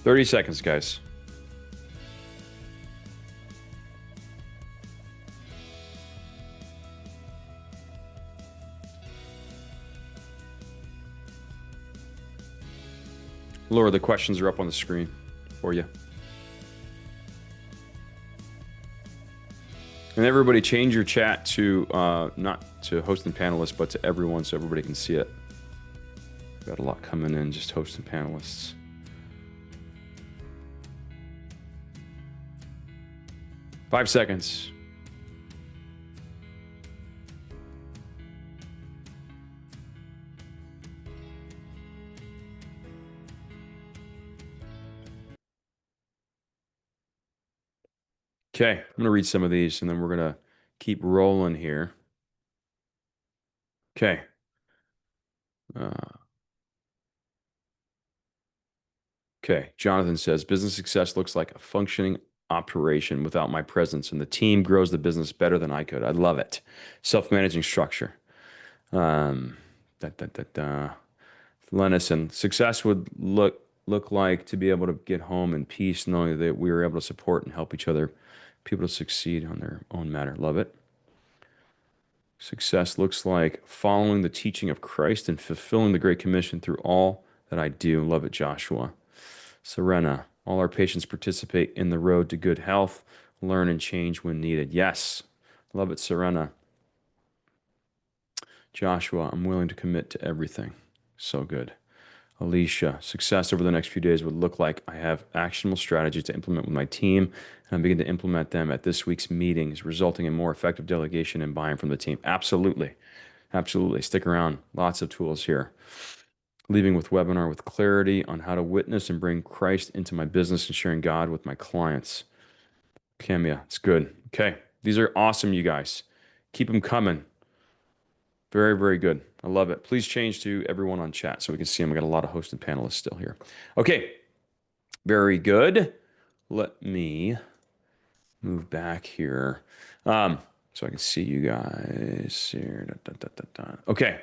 30 seconds, guys. Laura, the questions are up on the screen for you. And everybody change your chat to not to host and panelists, but to everyone so everybody can see it. Got a lot coming in, just host and panelists. Five seconds. Okay, I'm going to read some of these and then we're going to keep rolling here. Okay. Okay, Jonathan says, business success looks like a functioning operation without my presence, and the team grows the business better than I could. I love it. Self-managing structure. Lennison, success would look like to be able to get home in peace, knowing that we were able to support and help each other, people to succeed on their own matter. Love it. Success looks like following the teaching of Christ and fulfilling the Great Commission through all that I do. Love it, Joshua. Serena, all our patients participate in the road to good health, learn and change when needed. Yes. Love it, Serena. Joshua, I'm willing to commit to everything. So good. Alicia, success over the next few days would look like I have actionable strategies to implement with my team, and I begin to implement them at this week's meetings, resulting in more effective delegation and buy-in from the team. Absolutely. Absolutely. Stick around. Lots of tools here. Leaving with webinar with clarity on how to witness and bring Christ into my business and sharing God with my clients. Camia, it's good. Okay. These are awesome, you guys. Keep them coming. Very, very good. I love it. Please change to everyone on chat so we can see them. We got a lot of hosts and panelists still here. Okay. Very good. Let me move back here so I can see you guys here. Okay.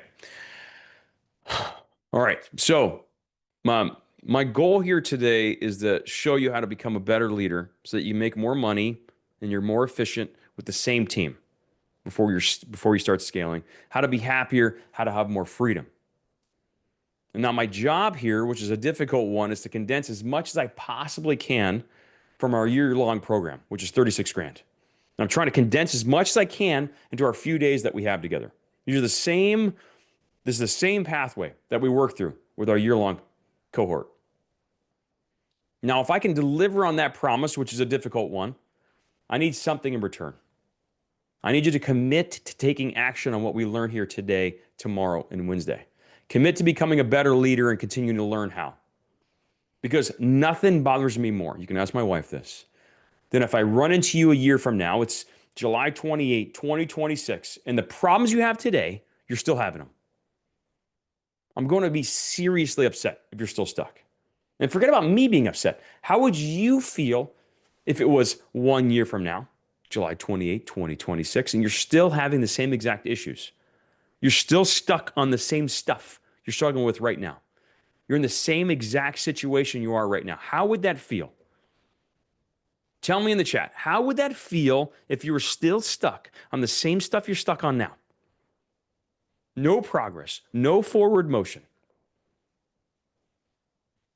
All right. So my goal here today is to show you how to become a better leader so that you make more money and you're more efficient with the same team before you start scaling, how to be happier, how to have more freedom. And now my job here, which is a difficult one, is to condense as much as I possibly can from our year-long program, which is 36 grand. And I'm trying to condense as much as I can into our few days that we have together. This is the same pathway that we work through with our year-long cohort. Now, if I can deliver on that promise, which is a difficult one, I need something in return. I need you to commit to taking action on what we learn here today, tomorrow, and Wednesday. Commit to becoming a better leader and continuing to learn how. Because nothing bothers me more, you can ask my wife this, than if I run into you a year from now, it's July 28, 2026, and the problems you have today, you're still having them. I'm going to be seriously upset if you're still stuck. And forget about me being upset. How would you feel if it was 1 year from now, July 28, 2026, and you're still having the same exact issues? You're still stuck on the same stuff you're struggling with right now. You're in the same exact situation you are right now. How would that feel? Tell me in the chat, how would that feel if you were still stuck on the same stuff you're stuck on now? No progress, no forward motion.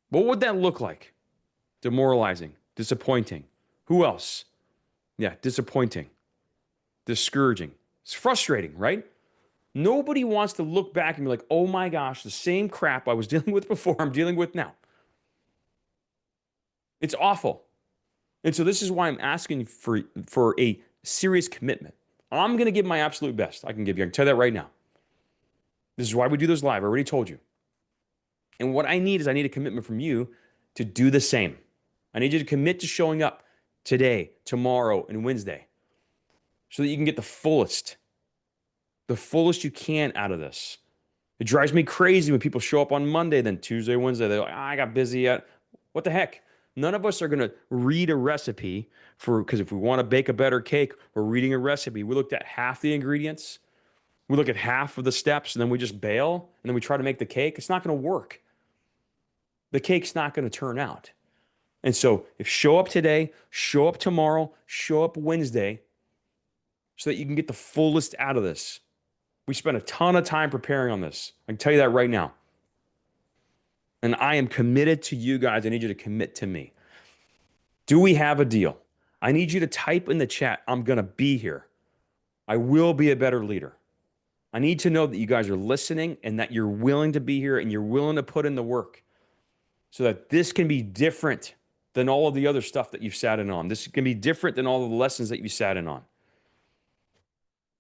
What would that look like? Demoralizing, disappointing. Who else? Yeah, disappointing, discouraging. It's frustrating, right? Nobody wants to look back and be like, oh my gosh, the same crap I was dealing with before, I'm dealing with now. It's awful. And so this is why I'm asking for a serious commitment. I'm going to give my absolute best. I can tell you that right now. This is why we do those live. I already told you. And what I need is a commitment from you to do the same. I need you to commit to showing up today, tomorrow, and Wednesday so that you can get the fullest you can out of this. It drives me crazy when people show up on Monday, then Tuesday, Wednesday, they're like, I got busy yet. What the heck? None of us are going to read a recipe because if we want to bake a better cake, we're reading a recipe. We looked at half the ingredients. We look at half of the steps and then we just bail and then we try to make the cake. It's not going to work. The cake's not going to turn out. And so if show up today, show up tomorrow, show up Wednesday so that you can get the fullest out of this. We spent a ton of time preparing on this. I can tell you that right now. And I am committed to you guys. I need you to commit to me. Do we have a deal? I need you to type in the chat, I'm going to be here. I will be a better leader. I need to know that you guys are listening and that you're willing to be here and you're willing to put in the work so that this can be different than all of the other stuff that you've sat in on. This can be different than all of the lessons that you sat in on.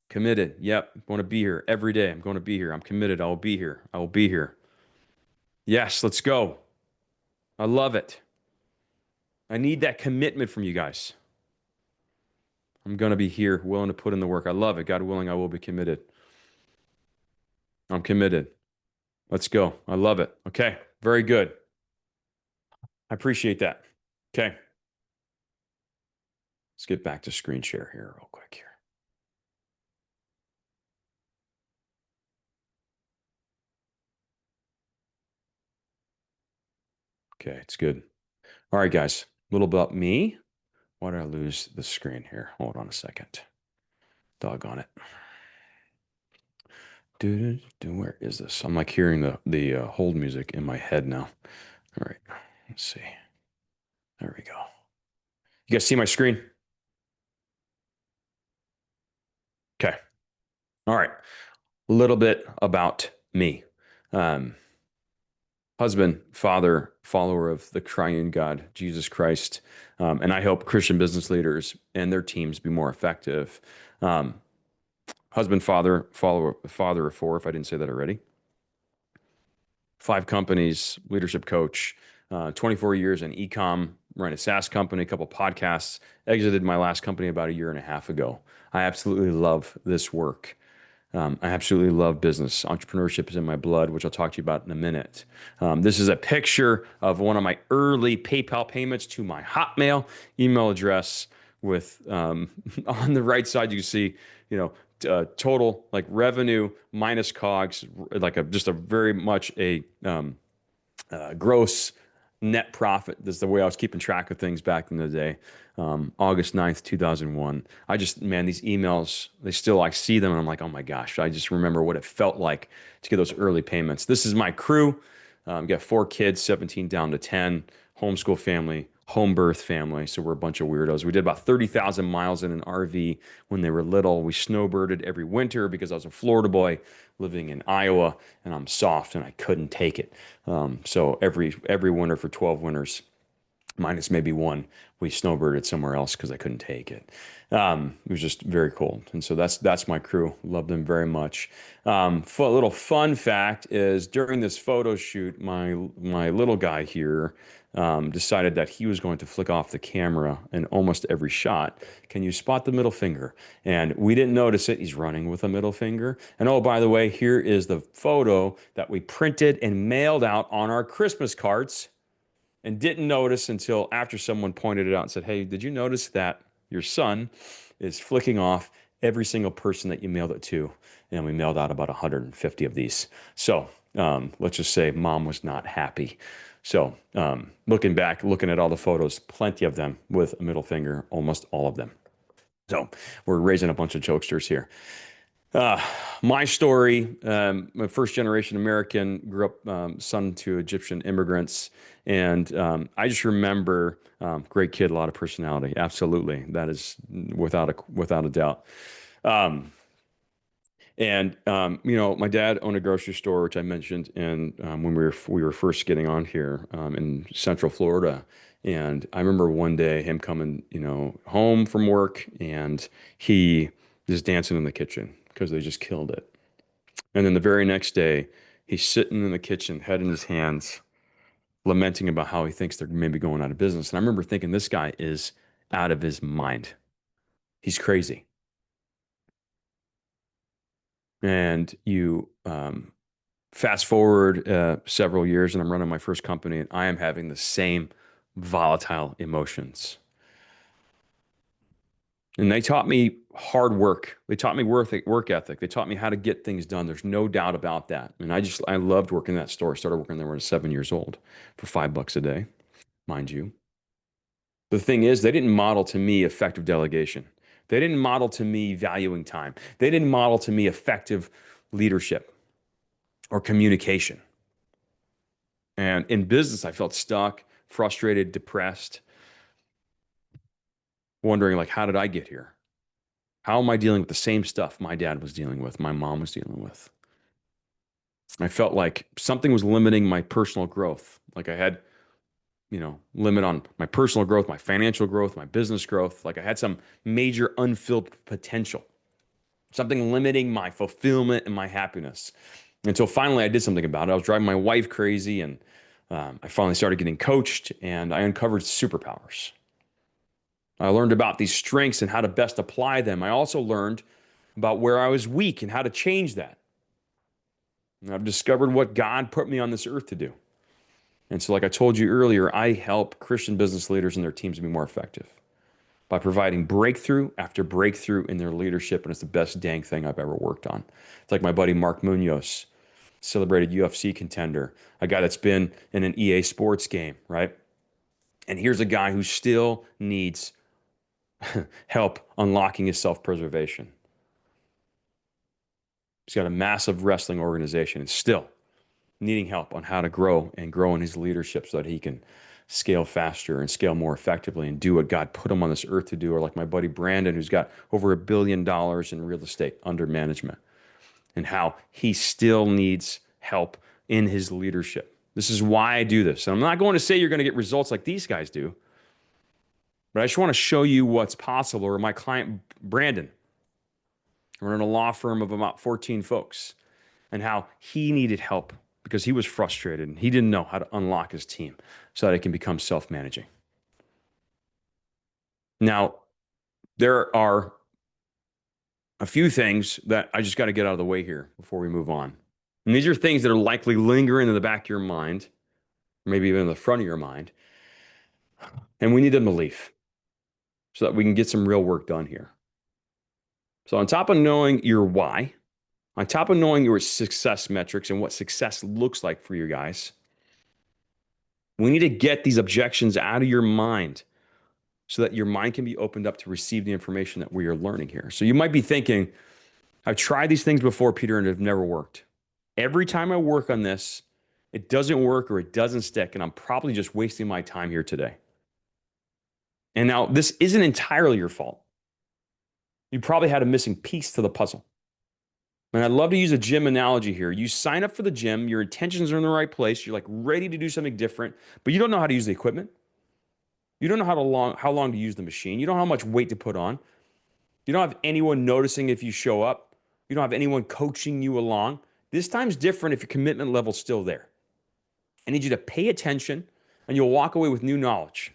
Committed. Yep. I'm going to be here every day. I'm going to be here. I'm committed. I will be here. I will be here. Yes, let's go. I love it. I need that commitment from you guys. I'm going to be here, willing to put in the work. I love it. God willing, I will be committed. I'm committed. Let's go. I love it. Okay. Very good. I appreciate that. Okay. Let's get back to screen share here real quick here. Okay, it's good. All right, guys. A little about me. Why did I lose the screen here? Hold on a second. Doggone it. Where is this? I'm like hearing the hold music in my head now. All right. Let's see. There we go. You guys see my screen? Okay. All right. A little bit about me. Husband, father, follower of the triune God, Jesus Christ. And I help Christian business leaders and their teams be more effective. Husband, father, father of four, if I didn't say that already. 5 companies, leadership coach, 24 years in e-com, ran a SaaS company, a couple podcasts, exited my last company about 1.5 years ago. I absolutely love this work. I absolutely love business. Entrepreneurship is in my blood, which I'll talk to you about in a minute. This is a picture of one of my early PayPal payments to my Hotmail email address with, on the right side, you can see, total like revenue minus COGS, like just a very much a gross net profit. This is the way I was keeping track of things back in the day. August 9th, 2001. These emails, I see them and I'm like, oh my gosh, I just remember what it felt like to get those early payments. This is my crew. Got 4 kids, 17 down to 10, homeschool family, home birth family. So we're a bunch of weirdos. We did about 30,000 miles in an RV when they were little. We snowbirded every winter because I was a Florida boy living in Iowa and I'm soft and I couldn't take it. So every winter for 12 winters, minus maybe one, we snowbirded somewhere else because I couldn't take it. It was just very cold. And so that's my crew. Love them very much. A little fun fact is during this photo shoot, my little guy here decided that he was going to flick off the camera in almost every shot. Can you spot the middle finger? And we didn't notice it. He's running with a middle finger. And oh, by the way, here is the photo that we printed and mailed out on our Christmas cards and didn't notice until after someone pointed it out and said, hey, did you notice that your son is flicking off every single person that you mailed it to? And we mailed out about 150 of these. So let's just say mom was not happy. So looking back, looking at all the photos, plenty of them with a middle finger, almost all of them. So we're raising a bunch of jokesters here. My story, I'm a first generation American, grew up son to Egyptian immigrants. And I just remember, great kid, a lot of personality. Absolutely. That is without a doubt. My dad owned a grocery store, which I mentioned when we were first getting on here in Central Florida. And I remember one day him coming, home from work and he was dancing in the kitchen because they just killed it. And then the very next day, he's sitting in the kitchen, head in his hands, lamenting about how he thinks they're maybe going out of business. And I remember thinking, this guy is out of his mind. He's crazy. And you fast forward several years, and I'm running my first company, and I am having the same volatile emotions. And they taught me hard work. They taught me work ethic. They taught me how to get things done. There's no doubt about that. And I loved working in that store. I started working there when I was 7 years old for $5 a day, mind you. The thing is, they didn't model to me effective delegation. They didn't model to me valuing time. They didn't model to me effective leadership or communication. And in business, I felt stuck, frustrated, depressed, wondering, like, how did I get here? How am I dealing with the same stuff my dad was dealing with, my mom was dealing with? I felt like something was limiting my personal growth. Like I had, limit on my personal growth, my financial growth, my business growth. Like I had some major unfilled potential, something limiting my fulfillment and my happiness. Until finally I did something about it. I was driving my wife crazy, and I finally started getting coached, and I uncovered superpowers. I learned about these strengths and how to best apply them. I also learned about where I was weak and how to change that. And I've discovered what God put me on this earth to do. And so, like I told you earlier, I help Christian business leaders and their teams to be more effective by providing breakthrough after breakthrough in their leadership. And it's the best dang thing I've ever worked on. It's like my buddy Mark Munoz, celebrated UFC contender, a guy that's been in an EA Sports game, right? And here's a guy who still needs help unlocking his self-preservation. He's got a massive wrestling organization and still needing help on how to grow in his leadership so that he can scale faster and scale more effectively and do what God put him on this earth to do. Or like my buddy Brandon, who's got over $1 billion in real estate under management, and how he still needs help in his leadership. This is why I do this. And I'm not going to say you're going to get results like these guys do, but I just want to show you what's possible. Or my client, Brandon, we're in a law firm of about 14 folks, and how he needed help because he was frustrated and he didn't know how to unlock his team so that it can become self-managing. Now, there are a few things that I just got to get out of the way here before we move on. And these are things that are likely lingering in the back of your mind, maybe even in the front of your mind. And we need them to leave so that we can get some real work done here. So on top of knowing your why, on top of knowing your success metrics and what success looks like for you guys, we need to get these objections out of your mind so that your mind can be opened up to receive the information that we are learning here. So you might be thinking, I've tried these things before, Peter, and it have never worked. Every time I work on this, it doesn't work or it doesn't stick, and I'm probably just wasting my time here today. And now this isn't entirely your fault. You probably had a missing piece to the puzzle. And I'd love to use a gym analogy here. You sign up for the gym, your intentions are in the right place, you're like ready to do something different, but you don't know how to use the equipment. You don't know how long to use the machine. You don't know how much weight to put on. You don't have anyone noticing if you show up. You don't have anyone coaching you along. This time's different if your commitment level's still there. I need you to pay attention, and you'll walk away with new knowledge.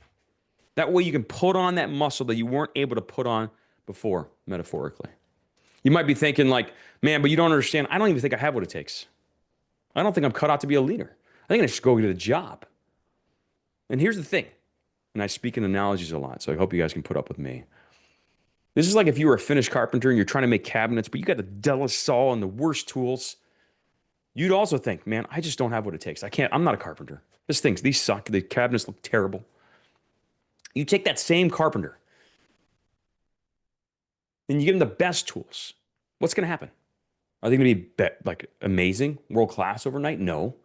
That way you can put on that muscle that you weren't able to put on before, metaphorically. You might be thinking like, man, but you don't understand. I don't even think I have what it takes. I don't think I'm cut out to be a leader. I think I should go get a job. And here's the thing, and I speak in analogies a lot, so I hope you guys can put up with me. This is like if you were a finished carpenter and you're trying to make cabinets, but you got the dullest saw and the worst tools. You'd also think, man, I just don't have what it takes. I'm not a carpenter. These suck. The cabinets look terrible. You take that same carpenter and you give them the best tools. What's going to happen? Are they going to be like amazing, world class overnight? No.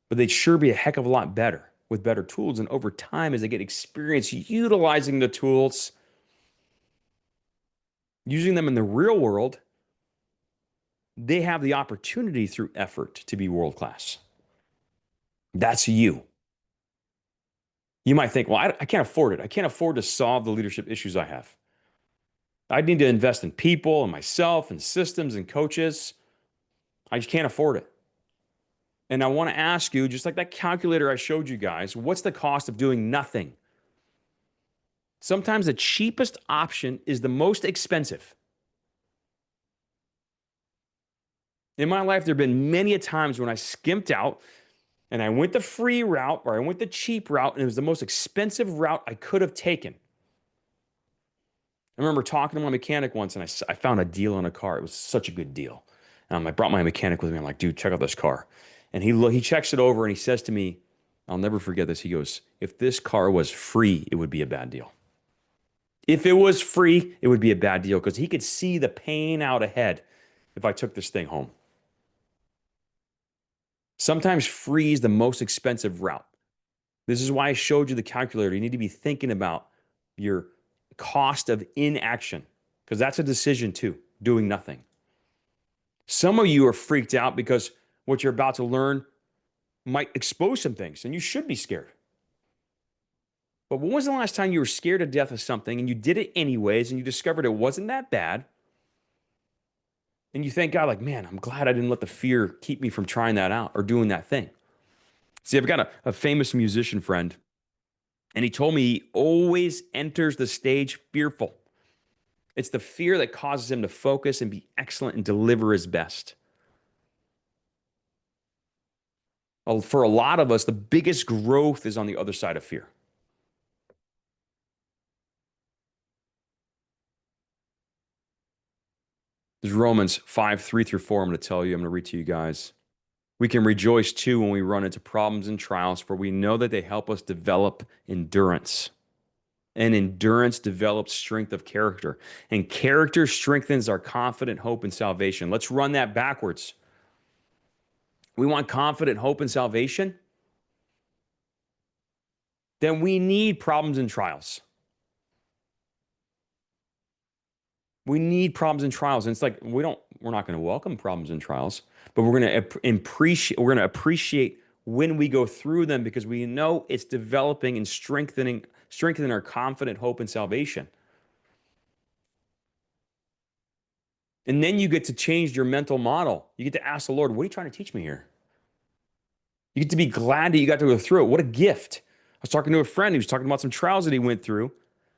But they'd sure be a heck of a lot better with better tools. And over time, as they get experience utilizing the tools, using them in the real world, they have the opportunity through effort to be world class. That's you. You might think, well, I can't afford it. I can't afford to solve the leadership issues I have. I need to invest in people and myself and systems and coaches. I just can't afford it. And I want to ask you, just like that calculator I showed you guys, what's the cost of doing nothing? Sometimes the cheapest option is the most expensive. In my life, there have been many a times when I skimped out and I went the free route or I went the cheap route, and it was the most expensive route I could have taken. I remember talking to my mechanic once, and I found a deal on a car. It was such a good deal. I brought my mechanic with me. I'm like, dude, check out this car. And he checks it over, and he says to me, I'll never forget this. He goes, if this car was free, it would be a bad deal. If it was free, it would be a bad deal because he could see the pain out ahead if I took this thing home. Sometimes free is the most expensive route. This is why I showed you the calculator. You need to be thinking about your cost of inaction because that's a decision too, doing nothing. Some of you are freaked out because what you're about to learn might expose some things and you should be scared. But when was the last time you were scared to death of something and you did it anyways and you discovered it wasn't that bad? And you thank God, like, man, I'm glad I didn't let the fear keep me from trying that out or doing that thing. See, I've got a famous musician friend, and he told me he always enters the stage fearful. It's the fear that causes him to focus and be excellent and deliver his best. Well, for a lot of us, the biggest growth is on the other side of fear. There's Romans 5:3-4. I'm going to tell you, I'm going to read to you guys. We can rejoice too when we run into problems and trials, for we know that they help us develop endurance. And endurance develops strength of character. And character strengthens our confident hope and salvation. Let's run that backwards. We want confident hope and salvation. Then we need problems and trials. We need problems and trials. And it's like we're not going to welcome problems and trials, but we're going to appreciate when we go through them because we know it's developing and strengthening our confident hope and salvation. And then you get to change your mental model. You get to ask the Lord, what are you trying to teach me here? You get to be glad that you got to go through it. What a gift. I was talking to a friend who was talking about some trials that he went through.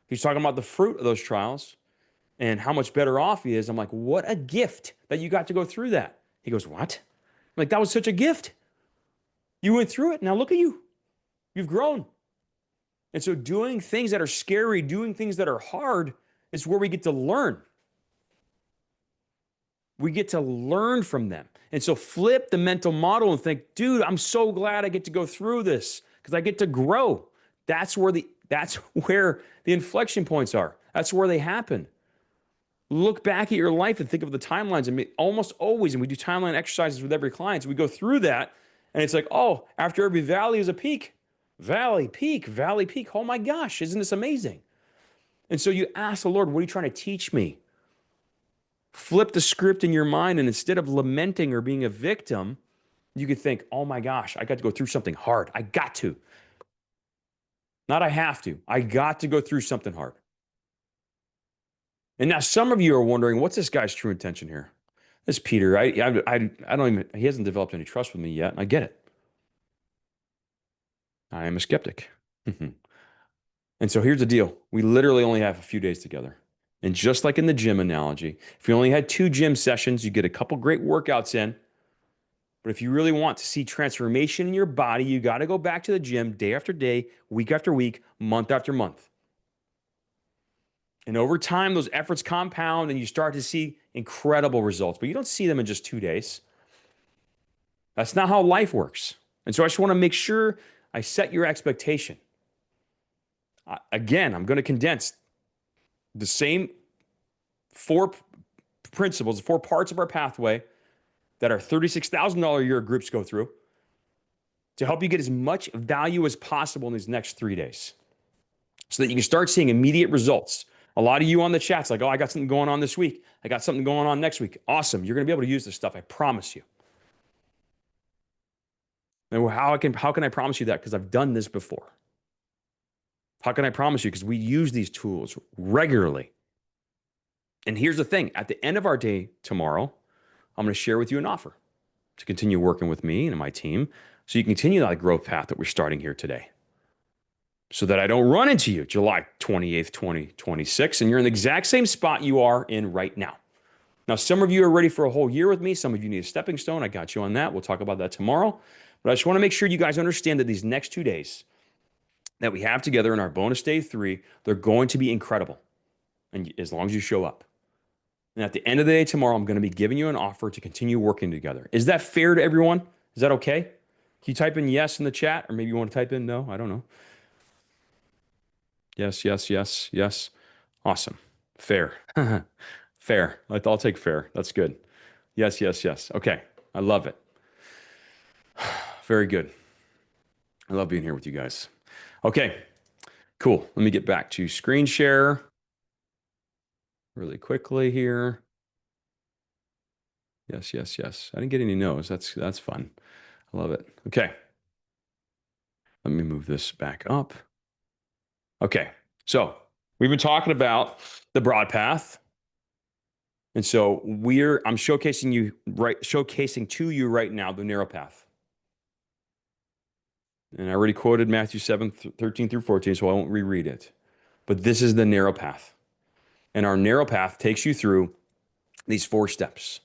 He's talking about the fruit of those trials and how much better off he is. I'm like, what a gift that you got to go through that. He goes, what? I'm like, that was such a gift. You went through it. Now look at you. You've grown. And so doing things that are scary, doing things that are hard is where we get to learn. We get to learn from them. And so flip the mental model and think, dude, I'm so glad I get to go through this because I get to grow. That's where the inflection points are. That's where they happen. Look back at your life and think of the timelines. And almost always, and we do timeline exercises with every client, so we go through that, and it's like, oh, after every valley is a peak. Valley, peak, valley, peak. Oh my gosh, isn't this amazing? And so you ask the Lord, what are you trying to teach me? Flip the script in your mind, and instead of lamenting or being a victim, you could think, oh my gosh, I got to go through something hard. I got to. Not I have to. I got to go through something hard. And now some of you are wondering, what's this guy's true intention here? This Peter, I don't even, he hasn't developed any trust with me yet. And I get it. I am a skeptic. And so here's the deal. We literally only have a few days together. And just like in the gym analogy, if you only had 2 gym sessions, you get a couple great workouts in. But if you really want to see transformation in your body, you got to go back to the gym day after day, week after week, month after month. And over time, those efforts compound and you start to see incredible results, but you don't see them in just 2 days. That's not how life works. And so I just want to make sure I set your expectation. Again, I'm going to condense the same 4 principles, 4 parts of our pathway that our $36,000 a year groups go through to help you get as much value as possible in these next 3 days so that you can start seeing immediate results. A lot of you on the chat's like, oh, I got something going on this week. I got something going on next week. Awesome. You're going to be able to use this stuff. I promise you. And how can I promise you that? Because I've done this before. How can I promise you? Because we use these tools regularly. And here's the thing. At the end of our day tomorrow, I'm going to share with you an offer to continue working with me and my team so you continue that growth path that we're starting here today. So that I don't run into you July 28th, 2026, and you're in the exact same spot you are in right now. Now, some of you are ready for a whole year with me. Some of you need a stepping stone. I got you on that. We'll talk about that tomorrow. But I just want to make sure you guys understand that these next 2 days that we have together in our bonus day 3, they're going to be incredible. And as long as you show up. And at the end of the day tomorrow, I'm going to be giving you an offer to continue working together. Is that fair to everyone? Is that okay? Can you type in yes in the chat? Or maybe you want to type in no? I don't know. Yes, yes, yes, yes. Awesome. Fair. Fair. I'll take fair. That's good. Yes, yes, yes. Okay. I love it. Very good. I love being here with you guys. Okay. Cool. Let me get back to screen share really quickly here. Yes, yes, yes. I didn't get any no's. That's fun. I love it. Okay. Let me move this back up. Okay. So we've been talking about the broad path. And so I'm showcasing to you right now the narrow path. And I already quoted Matthew 7:13 through 14, so I won't reread it. But this is the narrow path. And our narrow path takes you through these 4 steps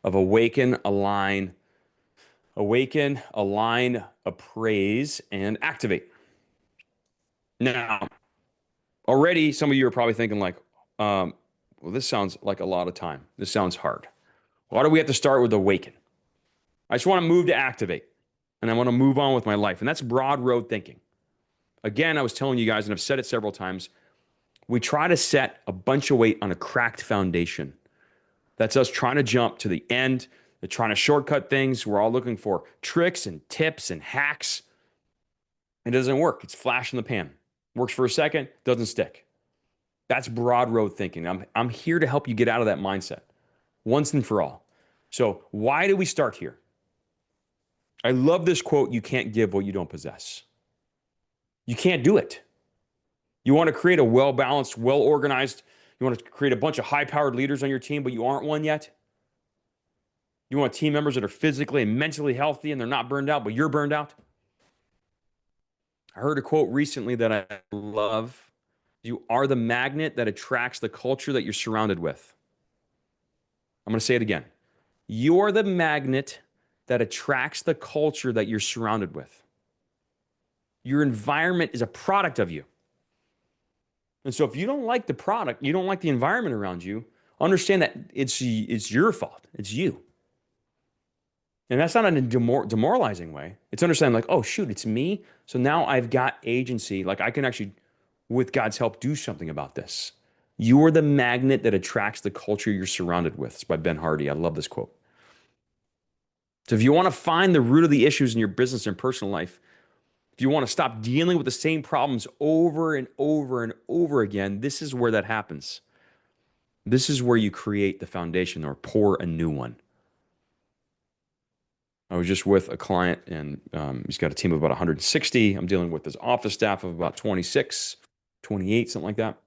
of awaken, align, appraise, and activate. Now, already some of you are probably thinking like, well, this sounds like a lot of time. This sounds hard. Why do we have to start with awaken? I just want to move to activate, and I want to move on with my life. And that's broad road thinking. Again, I was telling you guys, and I've said it several times, we try to set a bunch of weight on a cracked foundation. That's us trying to jump to the end. They're trying to shortcut things. We're all looking for tricks and tips and hacks. It doesn't work. It's flash in the pan. Works for a second, doesn't stick. That's broad road thinking. I'm here to help you get out of that mindset once and for all. So why do we start here? I love this quote, you can't give what you don't possess. You can't do it. You want to create a well-balanced, well-organized, you want to create a bunch of high-powered leaders on your team, but you aren't one yet? You want team members that are physically and mentally healthy and they're not burned out, but you're burned out? I heard a quote recently that I love. You are the magnet that attracts the culture that you're surrounded with. I'm going to say it again. You're the magnet that attracts the culture that you're surrounded with. Your environment is a product of you. And so if you don't like the product, you don't like the environment around you, understand that it's your fault. It's you. And that's not in a demoralizing way. It's understanding like, oh, shoot, it's me. So now I've got agency. Like I can actually, with God's help, do something about this. You are the magnet that attracts the culture you're surrounded with. It's by Ben Hardy. I love this quote. So if you want to find the root of the issues in your business and personal life, if you want to stop dealing with the same problems over and over and over again, this is where that happens. This is where you create the foundation or pour a new one. I was just with a client and he's got a team of about 160. I'm dealing with his office staff of about 26, 28, something like that.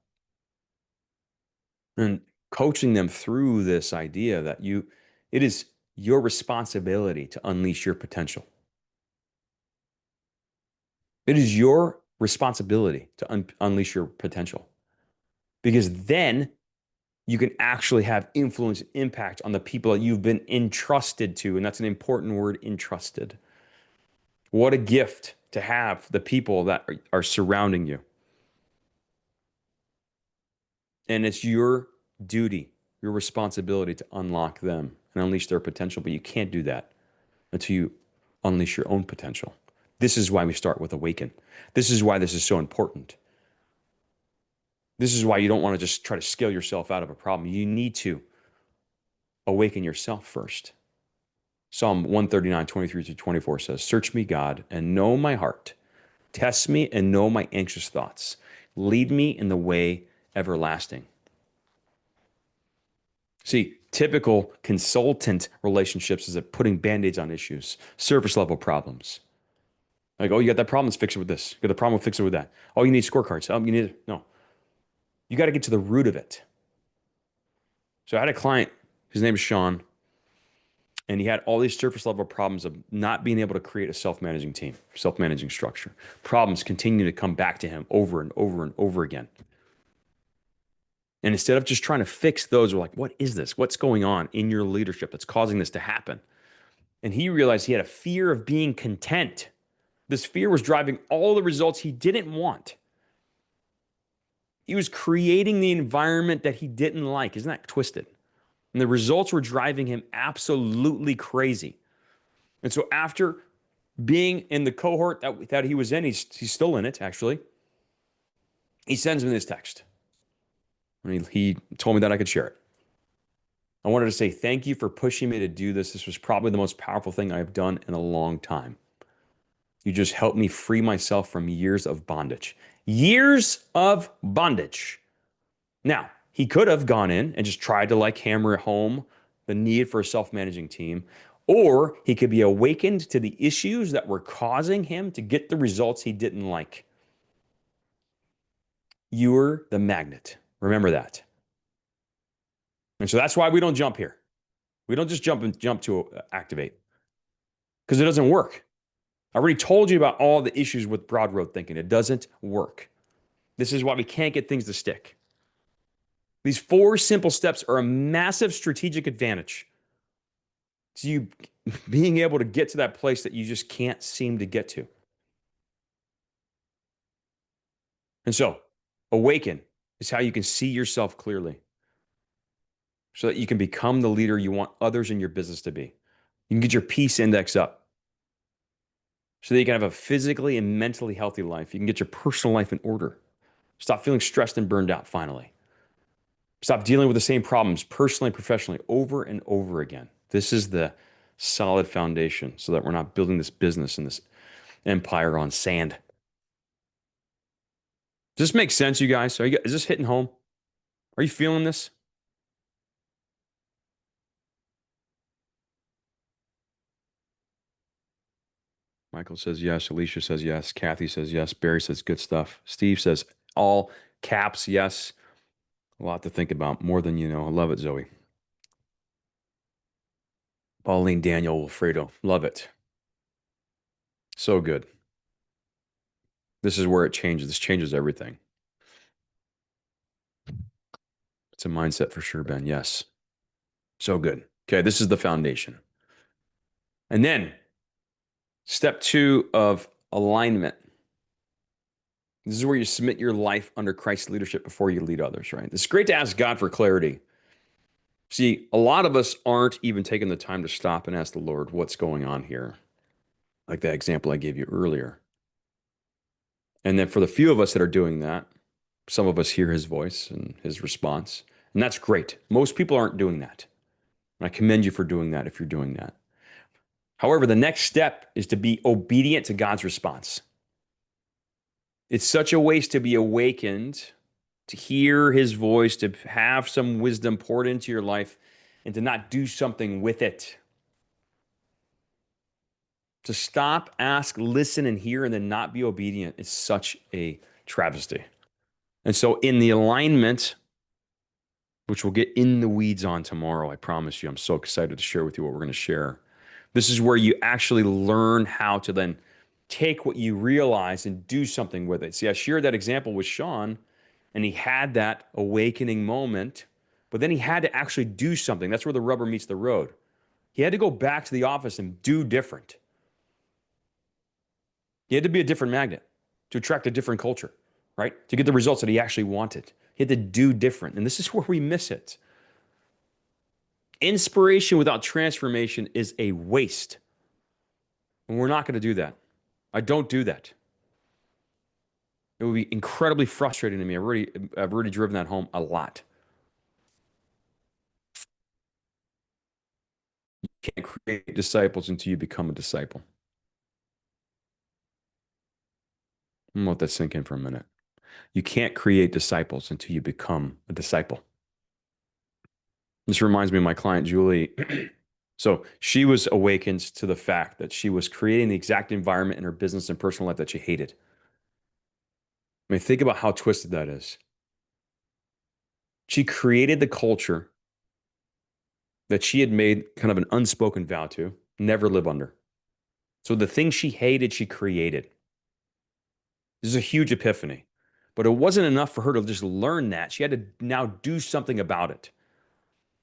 And coaching them through this idea that it is your responsibility to unleash your potential. It is your responsibility to unleash your potential, because then you can actually have influence and impact on the people that you've been entrusted to. And that's an important word, entrusted. What a gift to have the people that are surrounding you. And it's your duty, your responsibility to unlock them and unleash their potential. But you can't do that until you unleash your own potential. This is why we start with Awaken. This is why this is so important. This is why you don't want to just try to scale yourself out of a problem. You need to awaken yourself first. Psalm 139, 23-24 says, "Search me, God, and know my heart. Test me and know my anxious thoughts. Lead me in the way everlasting." See, typical consultant relationships is putting band-aids on issues, surface level problems. Like, oh, you got that problem, let's fix it with this. You got the problem, we'll fix it with that. Oh, you need scorecards. No. You got to get to the root of it. So I had a client, his name is Sean, and he had all these surface level problems of not being able to create a self-managing team, self-managing structure. Problems continue to come back to him over and over and over again. And instead of just trying to fix those, we're like, what is this? What's going on in your leadership that's causing this to happen? And he realized he had a fear of being content. This fear was driving all the results he didn't want. He was creating the environment that he didn't like. Isn't that twisted? And the results were driving him absolutely crazy. And so after being in the cohort that he was in, he's still in it, actually. He sends me this text. He told me that I could share it. I wanted to say thank you for pushing me to do this. This was probably the most powerful thing I've done in a long time. You just helped me free myself from years of bondage. Years of bondage. Now, he could have gone in and just tried to hammer home the need for a self-managing team, or he could be awakened to the issues that were causing him to get the results he didn't like. You're the magnet. Remember that. And so that's why we don't jump here. We don't just jump to activate, because it doesn't work. I already told you about all the issues with broad road thinking. It doesn't work. This is why we can't get things to stick. These 4 simple steps are a massive strategic advantage to you being able to get to that place that you just can't seem to get to. And so, Awaken is how you can see yourself clearly so that you can become the leader you want others in your business to be. You can get your peace index up so that you can have a physically and mentally healthy life. You can get your personal life in order. Stop feeling stressed and burned out finally. Stop dealing with the same problems personally and professionally over and over again. This is the solid foundation so that we're not building this business and this empire on sand. Does this make sense, you guys? Is this hitting home? Are you feeling this? Michael says yes. Alicia says yes. Kathy says yes. Barry says good stuff. Steve says all caps yes. A lot to think about, more than you know. I love it, Zoe. Pauline, Daniel, Wilfredo, love it. So good. This is where it changes. This changes everything. It's a mindset for sure, Ben. Yes. So good. Okay, this is the foundation. And then step 2 of alignment. This is where you submit your life under Christ's leadership before you lead others, right? It's great to ask God for clarity. See, a lot of us aren't even taking the time to stop and ask the Lord, what's going on here? Like that example I gave you earlier. And then for the few of us that are doing that, some of us hear his voice and his response, and that's great. Most people aren't doing that. And I commend you for doing that if you're doing that. However, the next step is to be obedient to God's response. It's such a waste to be awakened, to hear his voice, to have some wisdom poured into your life, and to not do something with it. To stop, ask, listen, and hear, and then not be obedient is such a travesty. And so in the alignment, which we'll get in the weeds on tomorrow, I promise you, I'm so excited to share with you what we're going to share. This is where you actually learn how to then take what you realize and do something with it. See, I shared that example with Sean, and he had that awakening moment, but then he had to actually do something. That's where the rubber meets the road. He had to go back to the office and do different. He had to be a different magnet to attract a different culture, right? To get the results that he actually wanted. He had to do different. And this is where we miss it. Inspiration without transformation is a waste. And we're not going to do that. I don't do that. It would be incredibly frustrating to me. I've already driven that home a lot. You can't create disciples until you become a disciple. I'm going to let that sink in for a minute. You can't create disciples until you become a disciple. This reminds me of my client, Julie. So she was awakened to the fact that she was creating the exact environment in her business and personal life that she hated. I mean, think about how twisted that is. She created the culture that she had made kind of an unspoken vow to never live under. So the thing she hated, she created. This is a huge epiphany. But it wasn't enough for her to just learn that. She had to now do something about it.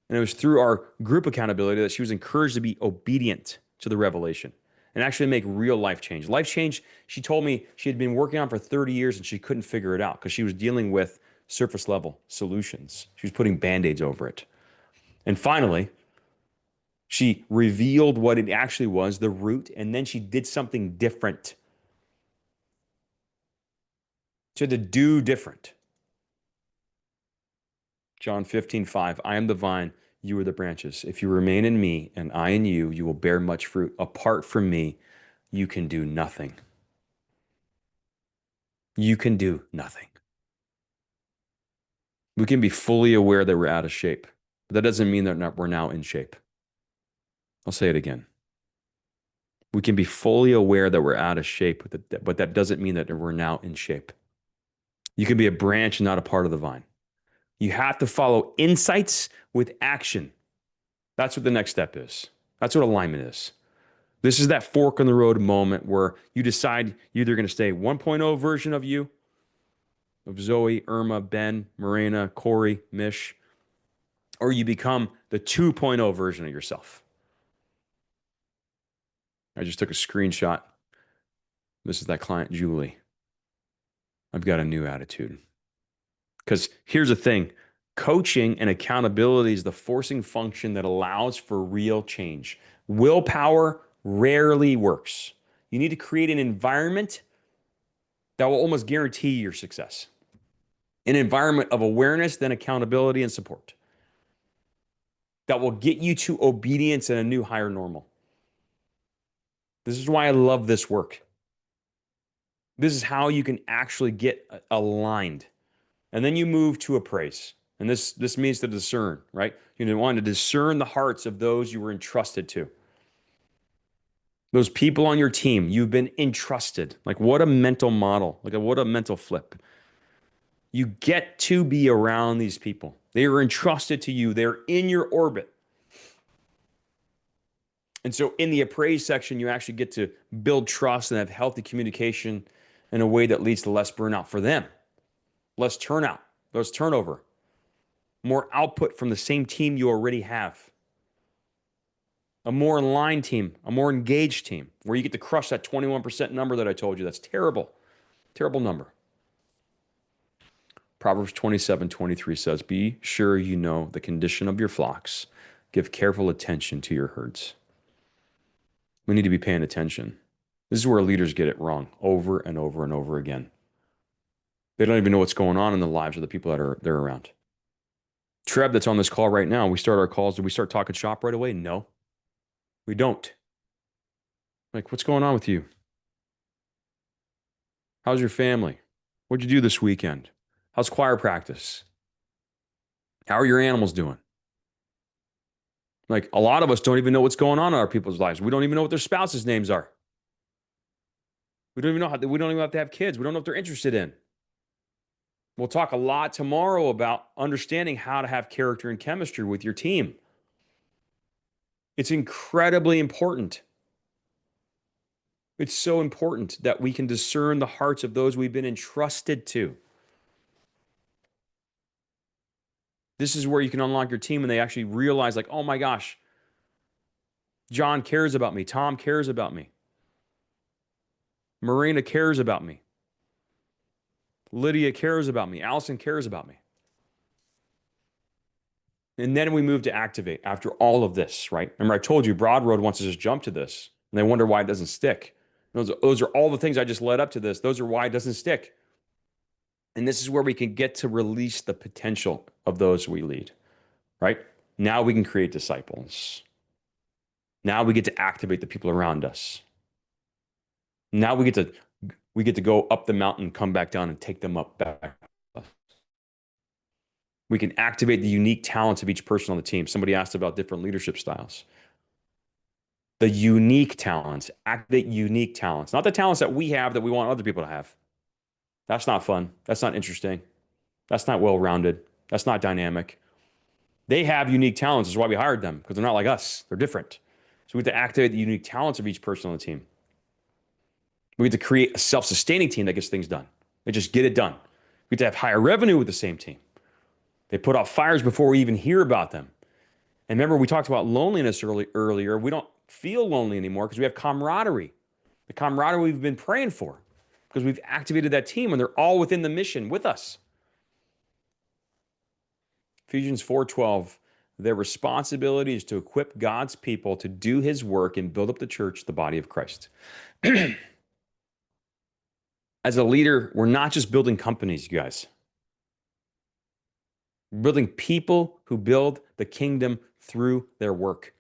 And it was through our group accountability that she was encouraged to be obedient to the revelation and actually make real life change. Life change, she told me she had been working on for 30 years and she couldn't figure it out because she was dealing with surface level solutions. She was putting Band-Aids over it. And finally, She revealed what it actually was, the root, and then she did something different. She had to do different. John 15:5, I am the vine, you are the branches. If you remain in me and I in you, you will bear much fruit. Apart from me, you can do nothing. You can do nothing. We can be fully aware that we're out of shape, but that doesn't mean that we're now in shape. I'll say it again. We can be fully aware that we're out of shape, but that doesn't mean that we're now in shape. You can be a branch and not a part of the vine. You have to follow insights with action. That's what the next step is. That's what alignment is. This is that fork in the road moment where you decide you're either going to stay 1.0 version of you, of Zoe, Irma, Ben, Morena, Corey, Mish, or you become the 2.0 version of yourself. I just took a screenshot. This is that client, Julie. I've got a new attitude. Because here's the thing, coaching and accountability is the forcing function that allows for real change. Willpower rarely works. You need to create an environment that will almost guarantee your success. An environment of awareness, then accountability and support that will get you to obedience and a new higher normal. This is why I love this work. This is how you can actually get aligned. And then you move to appraise. And this means to discern, right? You want to discern the hearts of those you were entrusted to. Those people on your team, you've been entrusted. Like, what a mental model. Like, what a mental flip. You get to be around these people. They are entrusted to you. They're in your orbit. And so in the appraise section, you actually get to build trust and have healthy communication in a way that leads to less burnout for them, less turnout, less turnover, more output from the same team you already have. A more aligned team, a more engaged team, where you get to crush that 21% number that I told you. That's terrible. Terrible number. Proverbs 27:23 says, be sure you know the condition of your flocks. Give careful attention to your herds. We need to be paying attention. This is where leaders get it wrong over and over and over again. They don't even know what's going on in the lives of the people that they're around. Treb, that's on this call right now, we start our calls. Do we start talking shop right away? No, we don't. Like, what's going on with you? How's your family? What'd you do this weekend? How's choir practice? How are your animals doing? Like, a lot of us don't even know what's going on in our people's lives. We don't even know what their spouses' names are. We don't even have to have kids. We don't know what they're interested in. We'll talk a lot tomorrow about understanding how to have character and chemistry with your team. It's incredibly important. It's so important that we can discern the hearts of those we've been entrusted to. This is where you can unlock your team and they actually realize, like, oh my gosh, John cares about me. Tom cares about me. Marina cares about me. Lydia cares about me. Allison cares about me. And then we move to activate after all of this, right? Remember, I told you Broad Road wants to just jump to this and they wonder why it doesn't stick. Those are all the things I just led up to this. Those are why it doesn't stick. And this is where we can get to release the potential of those we lead, right? Now we can create disciples. Now we get to activate the people around us. Now we get to go up the mountain, come back down and take them up back. We can activate the unique talents of each person on the team. Somebody asked about different leadership styles. The unique talents, activate unique talents, not the talents that we have that we want other people to have. That's not fun. That's not interesting. That's not well-rounded. That's not dynamic. They have unique talents. That's why we hired them, because they're not like us. They're different. So we have to activate the unique talents of each person on the team. We have to create a self-sustaining team that gets things done. They just get it done. We have to have higher revenue with the same team. They put out fires before we even hear about them. And remember, we talked about loneliness earlier. We don't feel lonely anymore because we have camaraderie. The camaraderie we've been praying for because we've activated that team and they're all within the mission with us. Ephesians 4:12, Their responsibility is to equip God's people to do his work and build up the church, the body of Christ. As a leader, we're not just building companies, you guys. We're building people who build the kingdom through their work.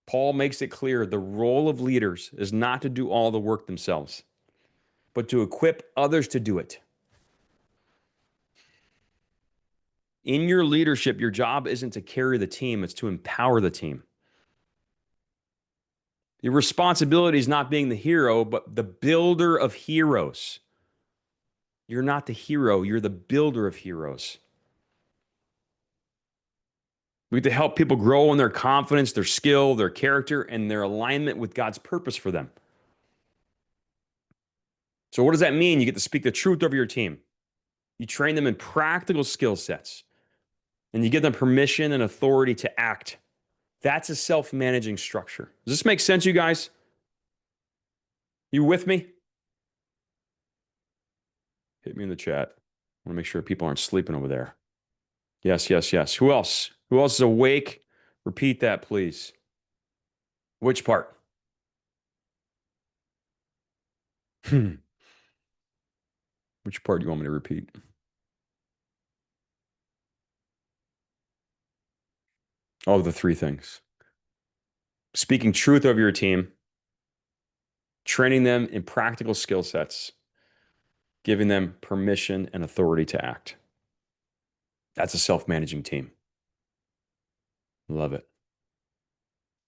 Paul makes it clear the role of leaders is not to do all the work themselves, but to equip others to do it. In your leadership, your job isn't to carry the team, it's to empower the team. Your responsibility is not being the hero, but the builder of heroes. You're not the hero, you're the builder of heroes. We get to help people grow in their confidence, their skill, their character, and their alignment with God's purpose for them. So what does that mean? You get to speak the truth over your team. You train them in practical skill sets, and you give them permission and authority to act. That's a self-managing structure. Does this make sense, you guys? You with me? Hit me in the chat. I want to make sure people aren't sleeping over there. Yes, yes, yes. Who else? Who else is awake? Repeat that, please. Which part? Which part do you want me to repeat? Oh, the three things. Speaking truth over your team, training them in practical skill sets, giving them permission and authority to act. That's a self-managing team. Love it.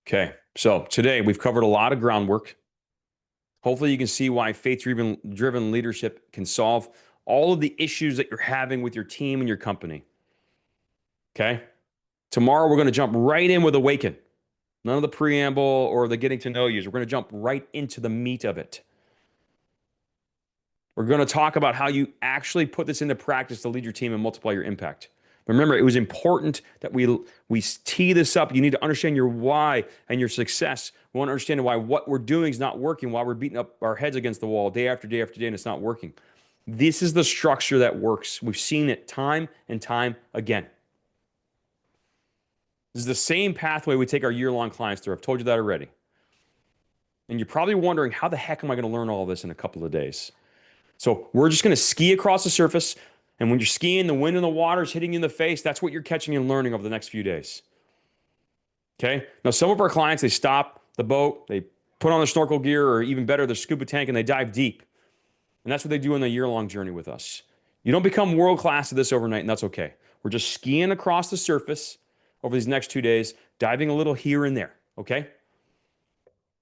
Okay, so today we've covered a lot of groundwork. Hopefully you can see why faith-driven leadership can solve all of the issues that you're having with your team and your company. Okay? Tomorrow we're going to jump right in with Awaken. None of the preamble or the getting to know yous. We're going to jump right into the meat of it. We're going to talk about how you actually put this into practice to lead your team and multiply your impact. Remember, it was important that we tee this up. You need to understand your why and your success. We want to understand why what we're doing is not working, why we're beating up our heads against the wall day after day after day and it's not working. This is the structure that works. We've seen it time and time again. This is the same pathway we take our year-long clients through. I've told you that already. And you're probably wondering, how the heck am I going to learn all this in a couple of days? So we're just going to ski across the surface. And when you're skiing, the wind and the water is hitting you in the face. That's what you're catching and learning over the next few days. Okay? Now, some of our clients, they stop the boat, they put on their snorkel gear, or even better, their scuba tank, and they dive deep. And that's what they do in the year-long journey with us. You don't become world-class at this overnight, and that's okay. We're just skiing across the surface over these next 2 days, diving a little here and there, okay?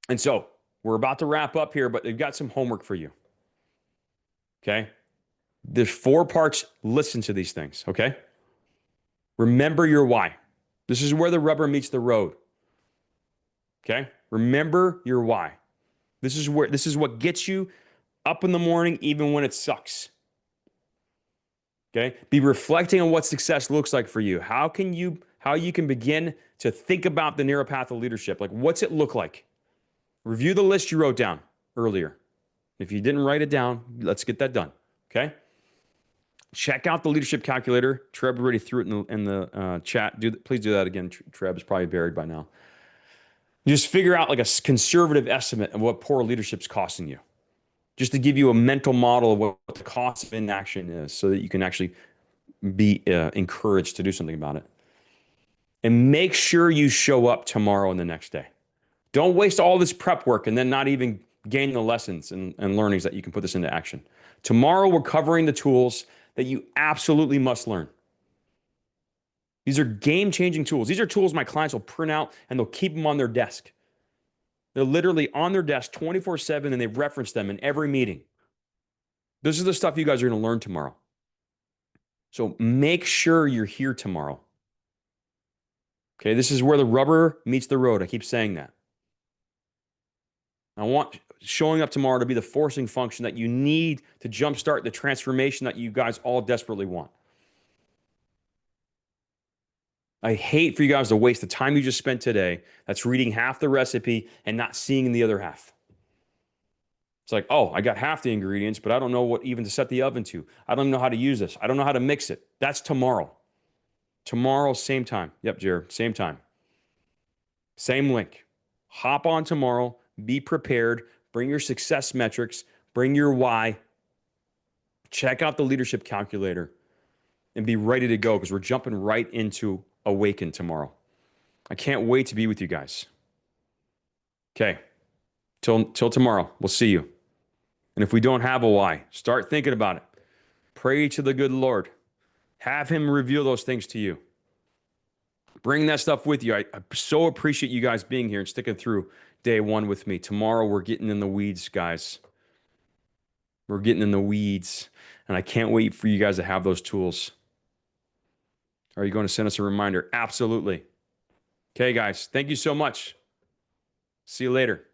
And so we're about to wrap up here, but they've got some homework for you, okay? There's 4 parts. Listen to these things, okay? Remember your why. This is where the rubber meets the road, okay? Remember your why. This is what gets you up in the morning, even when it sucks. Okay? Be reflecting on what success looks like for you. How you can begin to think about the narrow path of leadership. Like, what's it look like? Review the list you wrote down earlier. If you didn't write it down, let's get that done. Okay? Check out the leadership calculator. Treb already threw it in the chat. Please do that again. Treb is probably buried by now. You just figure out like a conservative estimate of what poor leadership's costing you, just to give you a mental model of what the cost of inaction is, so that you can actually be encouraged to do something about it. And make sure you show up tomorrow and the next day. Don't waste all this prep work and then not even gain the lessons and learnings that you can put this into action. Tomorrow, we're covering the tools that you absolutely must learn. These are game-changing tools. These are tools my clients will print out and they'll keep them on their desk. They're literally on their desk 24/7 and they reference them in every meeting. This is the stuff you guys are going to learn tomorrow. So make sure you're here tomorrow. Okay, this is where the rubber meets the road. I keep saying that. I want showing up tomorrow to be the forcing function that you need to jumpstart the transformation that you guys all desperately want. I hate for you guys to waste the time you just spent today that's reading half the recipe and not seeing the other half. It's like, oh, I got half the ingredients, but I don't know what even to set the oven to. I don't know how to use this. I don't know how to mix it. That's tomorrow. Tomorrow, same time. Yep, Jared, same time. Same link. Hop on tomorrow. Be prepared. Bring your success metrics. Bring your why. Check out the leadership calculator and be ready to go because we're jumping right into Awaken tomorrow. I can't wait to be with you guys. Okay. Till tomorrow. We'll see you. And if we don't have a why, start thinking about it. Pray to the good Lord. Have him reveal those things to you. Bring that stuff with you. I so appreciate you guys being here and sticking through day one with me. Tomorrow, we're getting in the weeds, guys. We're getting in the weeds. And I can't wait for you guys to have those tools. Are you going to send us a reminder? Absolutely. Okay, guys. Thank you so much. See you later.